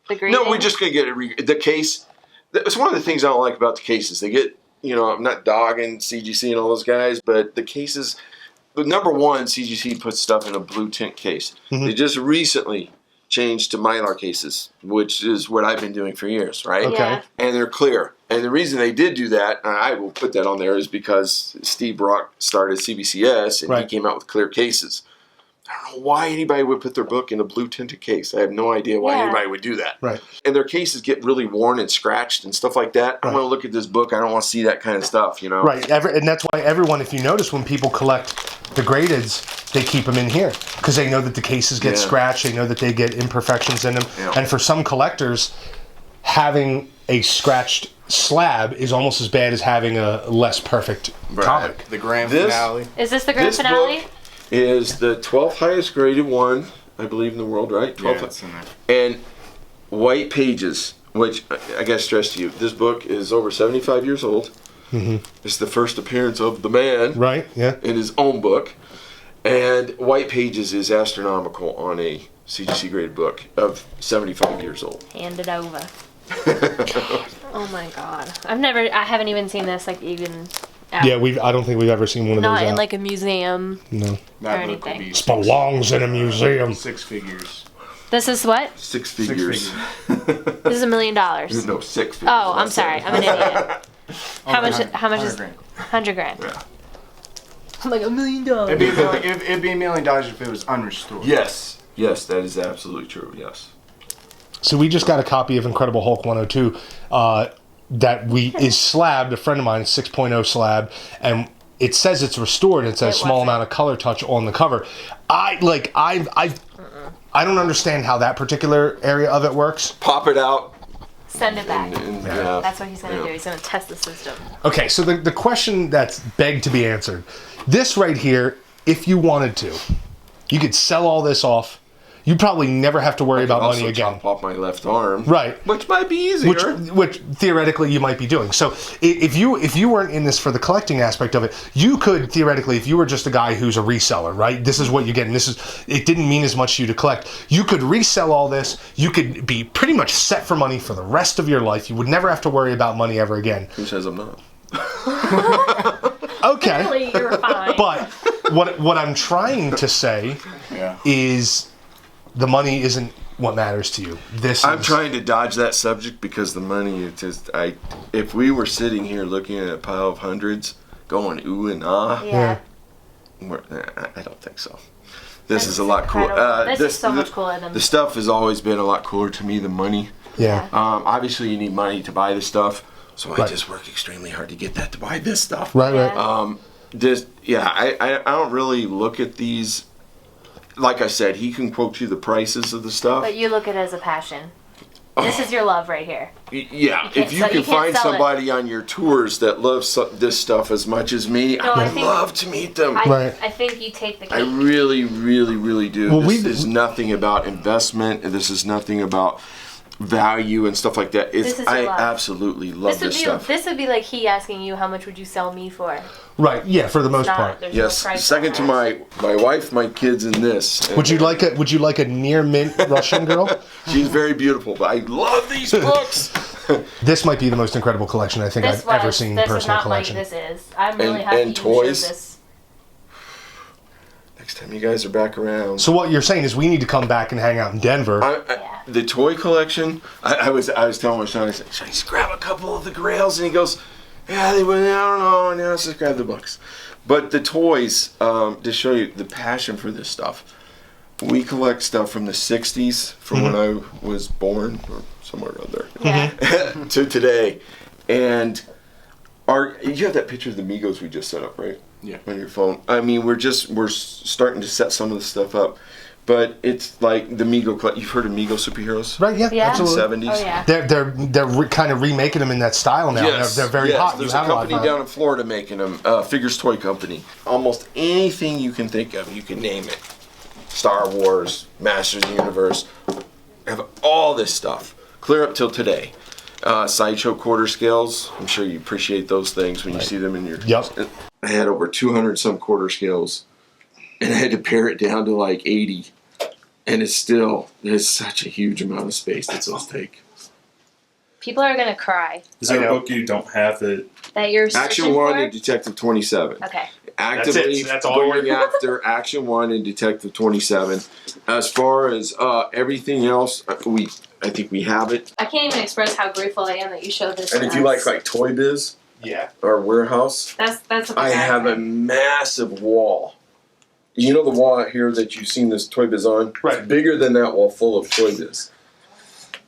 The grading? No, we're just going to get it. The case. It's one of the things I don't like about the cases. They get, I'm not dogging CGC and all those guys, but the cases. The number one, CGC puts stuff in a blue tint case. Mhm. They just recently changed to Mylar cases, which is what I've been doing for years, right? Okay. Yeah. And they're clear. And the reason they did do that, and I will put that on there, is because Steve Brock started CBCS and Right. he came out with clear cases. I don't know why anybody would put their book in a blue tinted case. I have no idea why Yeah. anybody would do that. Right. And their cases get really worn and scratched and stuff like that. I Right. want to look at this book. I don't want to see that kind of stuff, Right, and that's why everyone, if you notice, when people collect the gradeds, they keep them in here because they know that the cases get Yeah. scratched. They know that they get imperfections in them. Yeah. And for some collectors, having a scratched slab is almost as bad as having a less perfect Right. comic. The grand This- finale. Is this the grand This finale? book is the 12th highest graded one, I believe, in the world, right? Yeah, 12th. it's in there. And white pages, which I got to stress to you, this book is over 75 years old. Mm-hmm. It's the first appearance of the man Right? Yeah. in his own book. And white pages is astronomical on a CGC graded book of 75 years old. Hand it over. Oh my god. I haven't even seen this, like, even out. Yeah, I don't think we've ever seen one of Not those in, out. like, a museum. No. That Or book will anything. be This belongs in a museum. 6 figures. This is what? Six 6 figures. figures. This is $1 million. No, 6 figures. Oh, I'm sorry. I'm an idiot. How much? How much 100 is? grand. 100 grand. Yeah. I'm like $1 million. It'd be $1 million if it was unrestored. Yes. Yes, that is absolutely true. Yes. So we just got a copy of Incredible Hulk 102 that is slabbed. A friend of mine, 6.0 slab, and it says it's restored. It says It small wasn't. amount of color touch on the cover. I don't understand how that particular area of it works. Pop it out. Send it back. And, yeah. That's what he's gonna Yeah. do. He's gonna test the system. Okay, so the question that's begged to be answered. This right here, if you wanted to, you could sell all this off, you probably never have to worry about money also again. chop off my left arm, Right. Which might be easier. Which theoretically you might be doing. So if you weren't in this for the collecting aspect of it, you could theoretically, if you were just a guy who's a reseller, right? This is what you're getting. It didn't mean as much to you to collect. You could resell all this. You could be pretty much set for money for the rest of your life. You would never have to worry about money ever again. Who says I'm not? Okay. Really, you're fine. But what I'm trying to say is the money isn't what matters to you. I'm trying to dodge that subject because the money is just if we were sitting here looking at a pile of hundreds going ooh and ah, Yeah. I don't think so. This is a lot cooler. This is so much cooler than the stuff has always been a lot cooler to me than money. Yeah. Obviously you need money to buy the stuff, so I Right. just work extremely hard to get that to buy this stuff. Right. Yeah. I don't really look at these. Like I said, he can quote you the prices of the stuff. But you look at it as a passion. This is your love right here. Yeah, if you you can can't find sell it. somebody on your tours that loves this stuff as much as me, No, I I would think- love to meet them. Right. I think you take the cake. I really, really, really do. Well, This is nothing about investment, and this is nothing about value and stuff like that. This is I your love. absolutely love this stuff. This would be like he asking you, how much would you sell me for? Right. Yeah. For the most part. There's Yes, no price second on to that. my wife, my kids, and this. Would you like a near mint Russian girl? She's very beautiful, but I love these books. This might be the most incredible collection I think I've ever seen. This Personal is not collection. like this is. I'm really happy And you toys? showed this. Next time you guys are back around. So what you're saying is we need to come back and hang out in Denver. The toy collection, I was telling my son, I said, should I just grab a couple of the grails? And he goes, yeah, they went, I don't know, and let's just grab the books. But the toys, to show you the passion for this stuff, we collect stuff from the 60s, from when I was born, or somewhere around there, Yeah. to today. And you have that picture of the Migos we just set up, right? Yeah. On your phone. I mean, we're starting to set some of the stuff up. But it's like the Mego. You've heard of Mego superheroes? Right? Yeah. Yeah. Absolutely. 70s. Oh yeah. They're kind of remaking them in that style now. Yes, They're very hot. There's You a have a lot company of them. down in Florida making them. Figures Toy Company. Almost anything you can think of, you can name it. Star Wars, Masters of the Universe, have all this stuff. Clear up till today. Sideshow quarter scales. I'm sure you appreciate those things when you see them in your. Yep. I had over 200 some quarter scales, and I had to pare it down to like 80. And it's such a huge amount of space that those take. People are gonna cry Is there a book you don't have that? that you're Action searching 1 for? and Detective 27. Okay. Actively That's all going after Action 1 and Detective 27. As far as everything else, I think we have it. I can't even express how grateful I am that you showed this. And to if you us. like Toy Biz Yeah. or Warehouse, that's what I have a massive wall. You know the wall out here that you've seen this Toy Biz on? Right. It's bigger than that wall full of Toy Biz.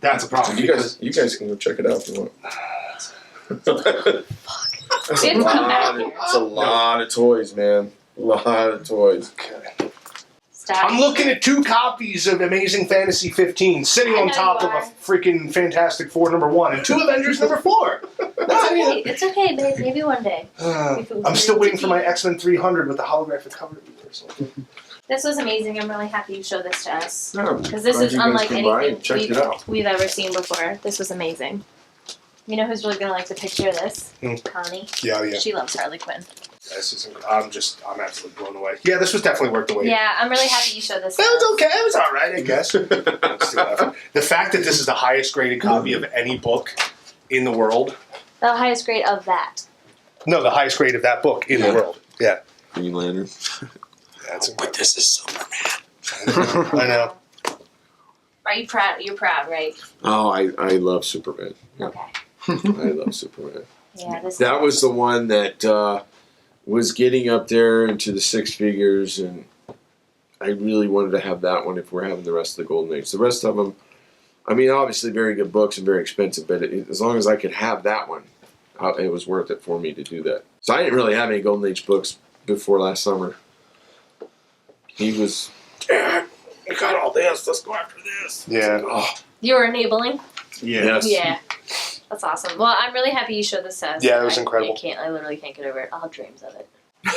That's a problem. You guys can go check it out if you want. That's We have to come back here. It's a lot of toys, man. A lot of toys. Stop. I'm looking at 2 copies of Amazing Fantasy 15 sitting I on know top you of a are. freaking Fantastic Four #1 and 2 Avengers #4. It's okay. It's okay, babe. Maybe one day. I'm still waiting for my X-Men 300 with the holographic cover. This was amazing. I'm really happy you showed this to us. Yeah, Because this glad is you guys unlike came by anything and checked it out. we've ever seen before. This was amazing. You know who's really going to like the picture of this? Connie. Yeah, yeah. She loves Harley Quinn. I'm absolutely blown away. Yeah, this was definitely worth the wait. Yeah, I'm really happy you showed this to It us. was okay. It was all right, I guess. The fact that this is the highest graded copy of any book in the world. The highest grade of that. No, the highest grade of that book in the world. Yeah. Green Lantern. That's But this is Superman. I know. Are you proud? You're proud, right? Oh, I love Superman. Okay. I love Superman. Yeah, this That was the one that was getting up there into the 6 figures, and I really wanted to have that one if we're having the rest of the Golden Age. The rest of them, I mean, obviously very good books and very expensive, but as long as I could have that one, it was worth it for me to do that. So I didn't really have any Golden Age books before last summer. He was, Dad, we got all this, let's go after this. Yeah. Oh, You were enabling? yes. Yeah. That's awesome. Well, I'm really happy you showed this to us. Yeah, it was incredible. I literally can't get over it. I'll have dreams of it.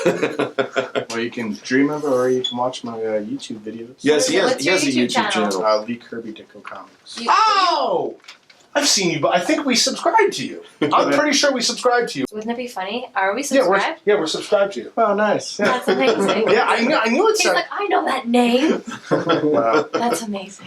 Well, you can dream of it, or you can watch my YouTube videos. Yes, he has What's your a YouTube YouTube channel. LeeKirbyDitkoComics. Oh! I've seen you, but I think we subscribed to you. I'm pretty sure we subscribed to you. Wouldn't it be funny? Are we Yeah, subscribed? we're subscribed to you. Oh, nice. That's amazing. Yeah, I knew it He's said. like, I know that name. Wow, That's amazing.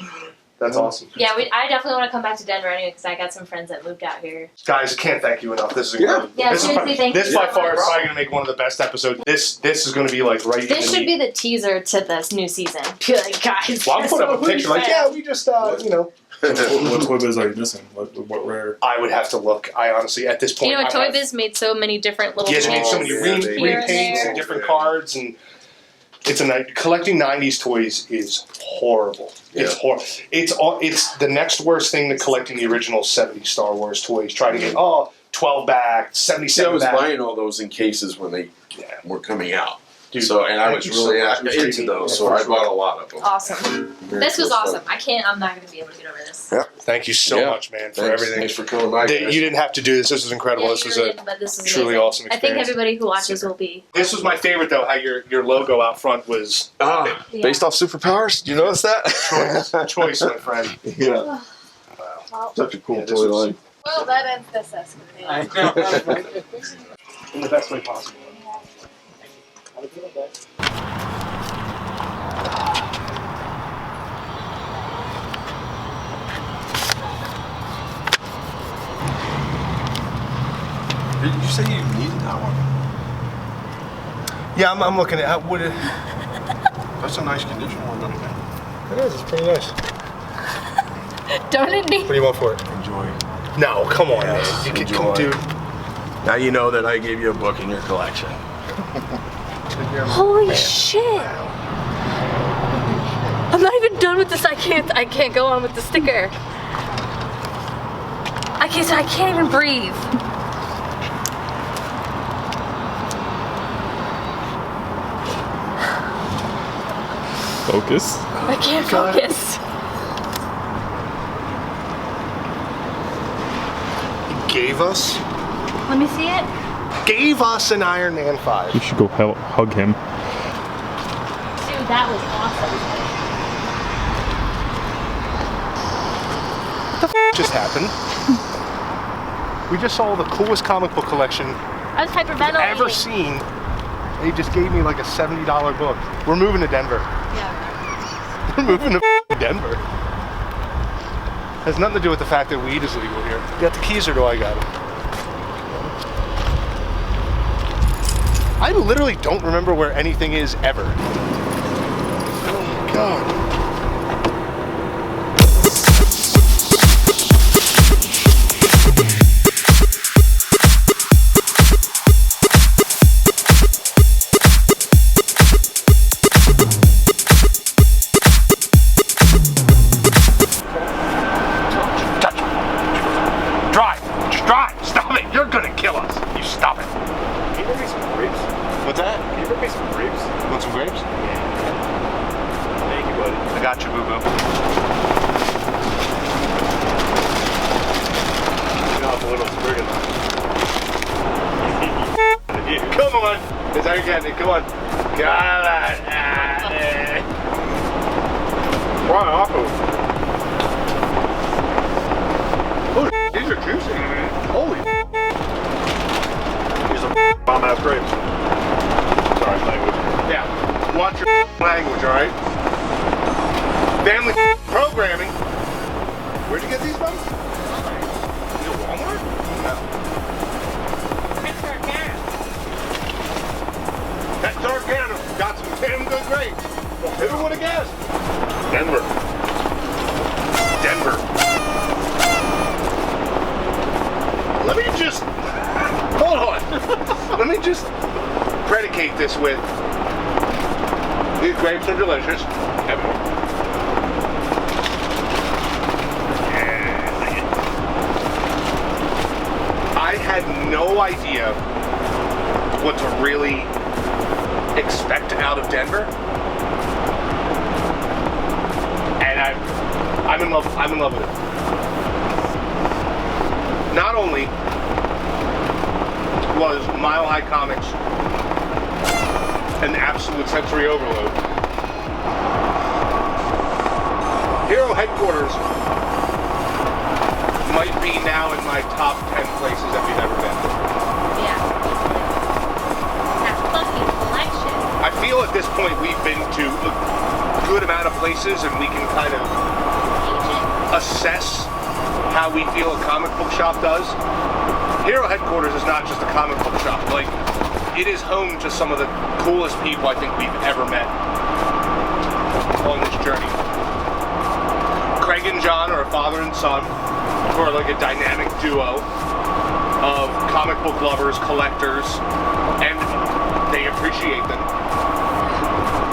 that's awesome. Yeah, I definitely want to come back to Denver anyway because I got some friends that moved out here. Guys, can't thank you enough. This is incredible. Yeah, this seriously, thank you this by so far is much. probably going to make one of the best episodes. This is going to be like right in This the should be the teaser to this new season. Be like, guys. Well, I'll put up a picture like, yeah, we just, you know. What Toy Biz are you missing? What rare? I would have to look. I honestly, at this point, You know, I Toy have- Biz made so many different little Yeah, they made changes. so many Yeah, they- Here and repaints there. and different cards, and it's a night. Collecting '90s toys is horrible. It's Yeah. horrible. It's the next worst thing to collecting the original '70s Star Wars toys. Try to get 12 back, See, I 77 was back. buying all those in cases when they were coming out. Dude, So, and I thank was you so really much for into treating me. those, so I bought a lot of them. Awesome. Very This was cool awesome. stuff. I'm not going to be able to get over this. Yeah. Thank you so Yeah. much, man, for Thanks. everything. Thanks for coming by. You guys. didn't have to do this. This was incredible. Yeah, this you was really a did, but this is truly amazing. awesome I think experience. everybody who watches will be. This was my favorite though. How your logo out front was Based off superpowers? Did you notice that? choice, my friend. Yeah. Well, Such a cool Yeah, this toy was- line. well, that ends this escapade. In the best way possible. Did you say you needed that one? Yeah, I'm looking at would it. That's a nice condition one, don't you think? It is. It's pretty nice. Don't it What do you want for it? Enjoy. No, come on, Yes, man. You can enjoy. dude. Now you know that I gave you a book in your collection. Holy shit! I'm not even done with this. I can't go on with the sticker. I can't even breathe. Focus. I can't focus. Gave us Let me see it. an Iron Man 5. You should go hug him. Dude, that was awesome. Just happened. We just saw the coolest comic book collection I was hyperventilating. ever seen. They just gave me like a $70 book. We're moving to Denver. Yeah. We're moving to Denver. Has nothing to do with the fact that weed is legal here. You got the keys or do I got them? I literally don't remember where anything is ever. Oh my god. Drive! Just drive! Stop it! You're gonna kill us! You stop it! Can you bring me some grapes? What's that? Can you bring me some grapes? Want some grapes? Thank you, buddy. I got you, boo-boo. Come on! Is that getting it? Come on. Come on! Wow, Apple. Oh, these are juicy. Holy. These are bomb-ass grapes. Sorry, language. Yeah. Watch your language, alright? Family programming. Where'd you get these from? Is it Walmart? No. Texarkana got some damn good grapes. Who would have guessed? Denver. Denver. Let me just hold on. Let me just predicate this with these grapes are delicious. Have more. I had no idea what to really expect out of Denver, and I'm in love. I'm in love with it. Not only was Mile High Comics an absolute sensory overload. Hero headquarters might be now in my top 10 places that we've ever been. Yeah. That fucking collection. I feel at this point we've been to a good amount of places and we can kind of assess how we feel a comic book shop does. Hero headquarters is not just a comic book shop. Like, it is home to some of the coolest people I think we've ever met on this journey. Craig and John are a father and son who are like a dynamic duo of comic book lovers, collectors, and they appreciate them.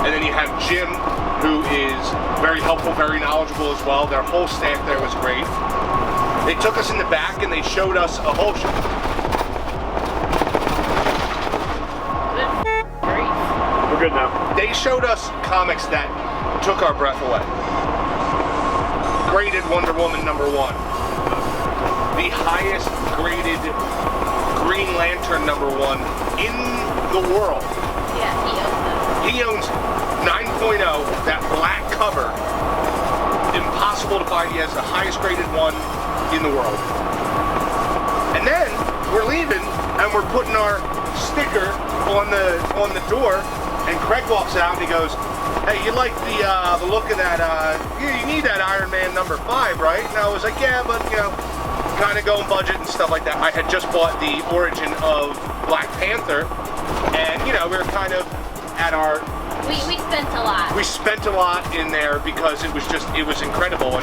And then you have Jim, who is very helpful, very knowledgeable as well. Their whole staff there was great. They took us in the back and they showed us a whole show. We're good now. They showed us comics that took our breath away. Graded Wonder Woman #1. The highest graded Green Lantern #1 in the world. Yeah, he owns them. He owns 9.0, that black cover. Impossible to find. He has the highest graded one in the world. And then we're leaving and we're putting our sticker on the door, and Craig walks out and he goes, "Hey, you like the look of that? You need that Iron Man #5, right?" And I was like, "Yeah, but you know, kind of going budget and stuff like that." I had just bought the origin of Black Panther, and you know, we were kind of at our. We spent a lot. We spent a lot in there because it was incredible,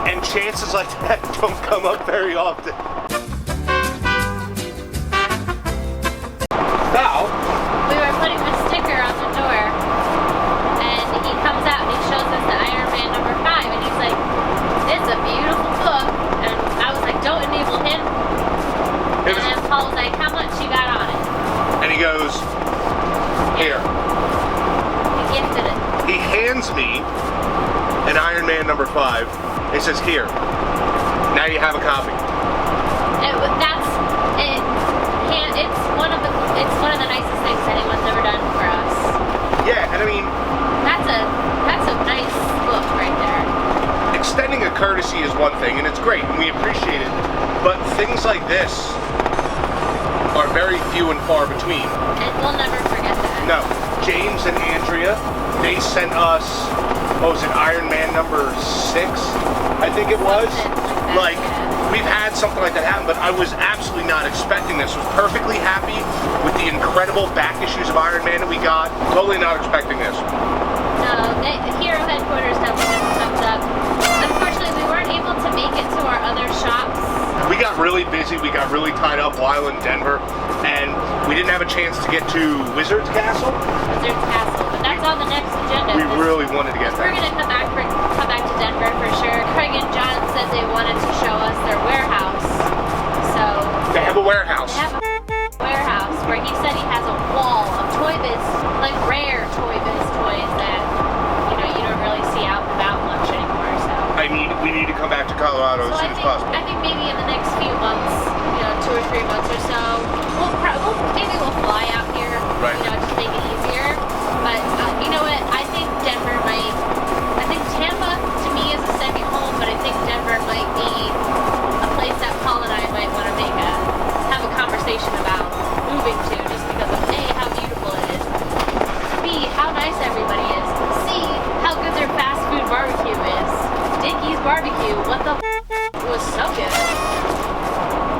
and chances like that don't come up very often. Now, We were putting the sticker on the door, and he comes out and he shows us the Iron Man #5, and he's like, "It's a beautiful book," and I was like, "Don't enable him." And then Paul was like, "How much you got on it?" and he goes, "Here." He gifted it. He hands me an Iron Man #5. He says, "Here, now you have a copy." It's one of the nicest things anyone's ever done for us. Yeah, and I mean, That's a nice book right there. extending a courtesy is one thing, and it's great, and we appreciate it. But things like this are very few and far between. And we'll never forget that. No, James and Andrea, they sent us, what was it, Iron Man #6, I think it was. Like, we've had something like that happen, but I was absolutely not expecting this. Was perfectly happy with the incredible back issues of Iron Man that we got. Totally not expecting this. No, Hero headquarters definitely thumbs up. Unfortunately, we weren't able to make it to our other shops. We got really busy, we got really tied up while in Denver, and we didn't have a chance to get to Wizard's Castle. Wizard's Castle, but that's on the next agenda. We really wanted to get We're there. gonna come back to Denver for sure. Craig and John said they wanted to show us their warehouse, so They have a warehouse. they have a warehouse where he said he has a wall of Toy Biz, like rare Toy Biz toys that you don't really see out and about much anymore. So We need to come back to Colorado as soon as possible. I think maybe in the next few months, 2 or 3 months or so, maybe we'll fly out here, Right. to make it easier. But you know what? I think Tampa to me is a second home, but I think Denver might be a place that Paul and I might want to have a conversation about moving to, just because of A, how beautiful it is, B, how nice everybody is, C, how good their fast food barbecue is. Dickie's barbecue, what the was so good.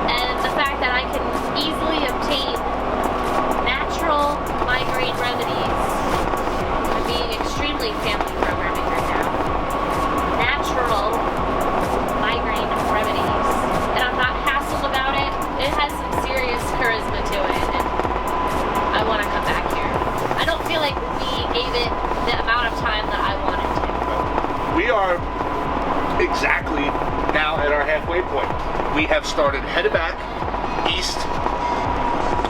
And the fact that I can easily obtain natural migraine remedies. I'm being extremely family programming right now. Natural migraine remedies. And I'm not hassled about it. It has some serious charisma to it. And I want to come back here. I don't feel like we gave it the amount of time that I wanted to. We are exactly now at our halfway point. We have started headed back east.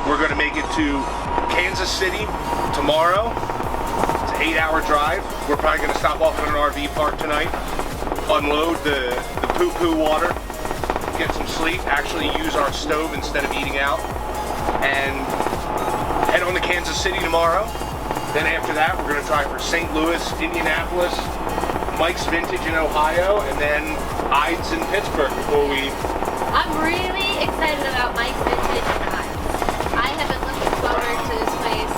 We're going to make it to Kansas City tomorrow. It's an 8-hour drive. We're probably going to stop off at an RV park tonight, unload the poo-poo water, get some sleep, actually use our stove instead of eating out, and head on to Kansas City tomorrow. Then after that, we're going to try for St. Louis, Indianapolis, Mike's Vintage in Ohio, and then Ides in Pittsburgh before we... I'm really excited about Mike's Vintage and Ides. I have been looking forward to this place.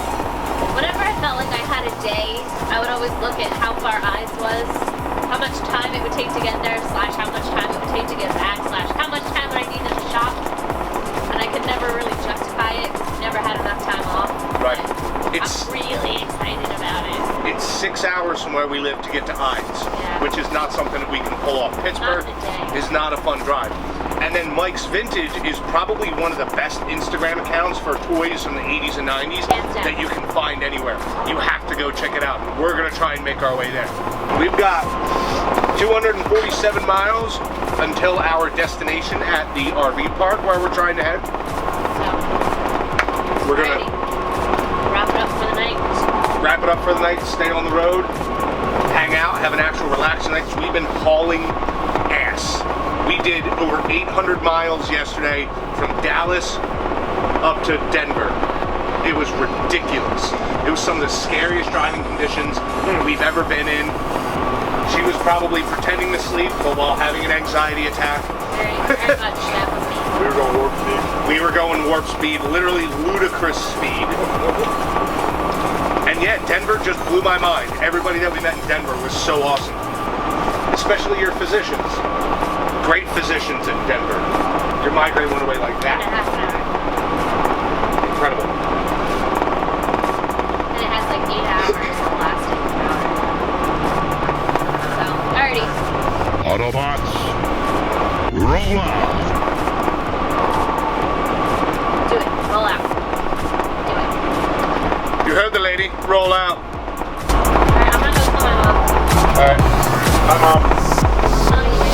Whenever I felt like I had a day, I would always look at how far Ides was, how much time it would take to get there, slash how much time it would take to get back, slash how much time would I need to shop. And I could never really justify it because I never had enough time off. Right. I'm really excited about it. It's 6 hours from where we live to get to Ides, Yeah. which is not something that we can pull off. Pittsburgh Not in a day. is not a fun drive. And then Mike's Vintage is probably one of the best Instagram accounts for toys from the 80s and 90s Hands down. that you can find anywhere. You have to go check it out. We're going to try and make our way there. We've got 247 miles until our destination at the RV park where we're trying to head. So, We're going alrighty. to Wrap it up for the night. wrap it up for the night, stay on the road, hang out, have an actual relaxing night. We've been hauling ass. We did over 800 miles yesterday from Dallas up to Denver. It was ridiculous. It was some of the scariest driving conditions we've ever been in. She was probably pretending to sleep, but while having an anxiety attack. Very, very much that was me. We were going warp speed. We were going warp speed, literally ludicrous speed. And yeah, Denver just blew my mind. Everybody that we met in Denver was so awesome. Especially your physicians. Great physicians in Denver. Your migraine went away like And a that. half an hour. Incredible. And it has like 8 hours of lasting power. So, alrighty. Autobots, roll out. Do it. Roll out. Do it. You heard the lady. Roll out. Alright, I'm gonna go tell my mom. Alright. Hi, Mom.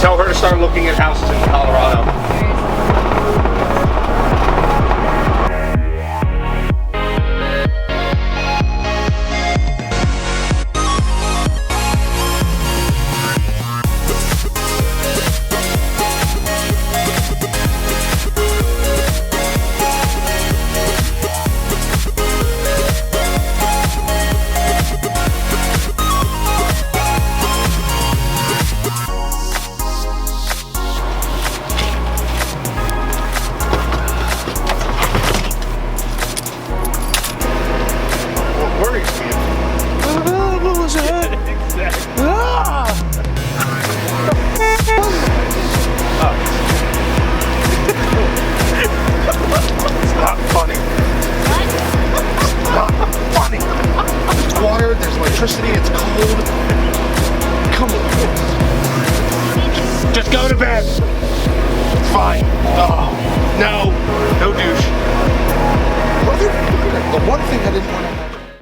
Tell her to start looking at houses in Colorado. What worries me? It's not funny. It's not funny. There's water, there's electricity, it's cold. Come on. Just go to bed. It's fine. Oh, no douche. The one thing I didn't want to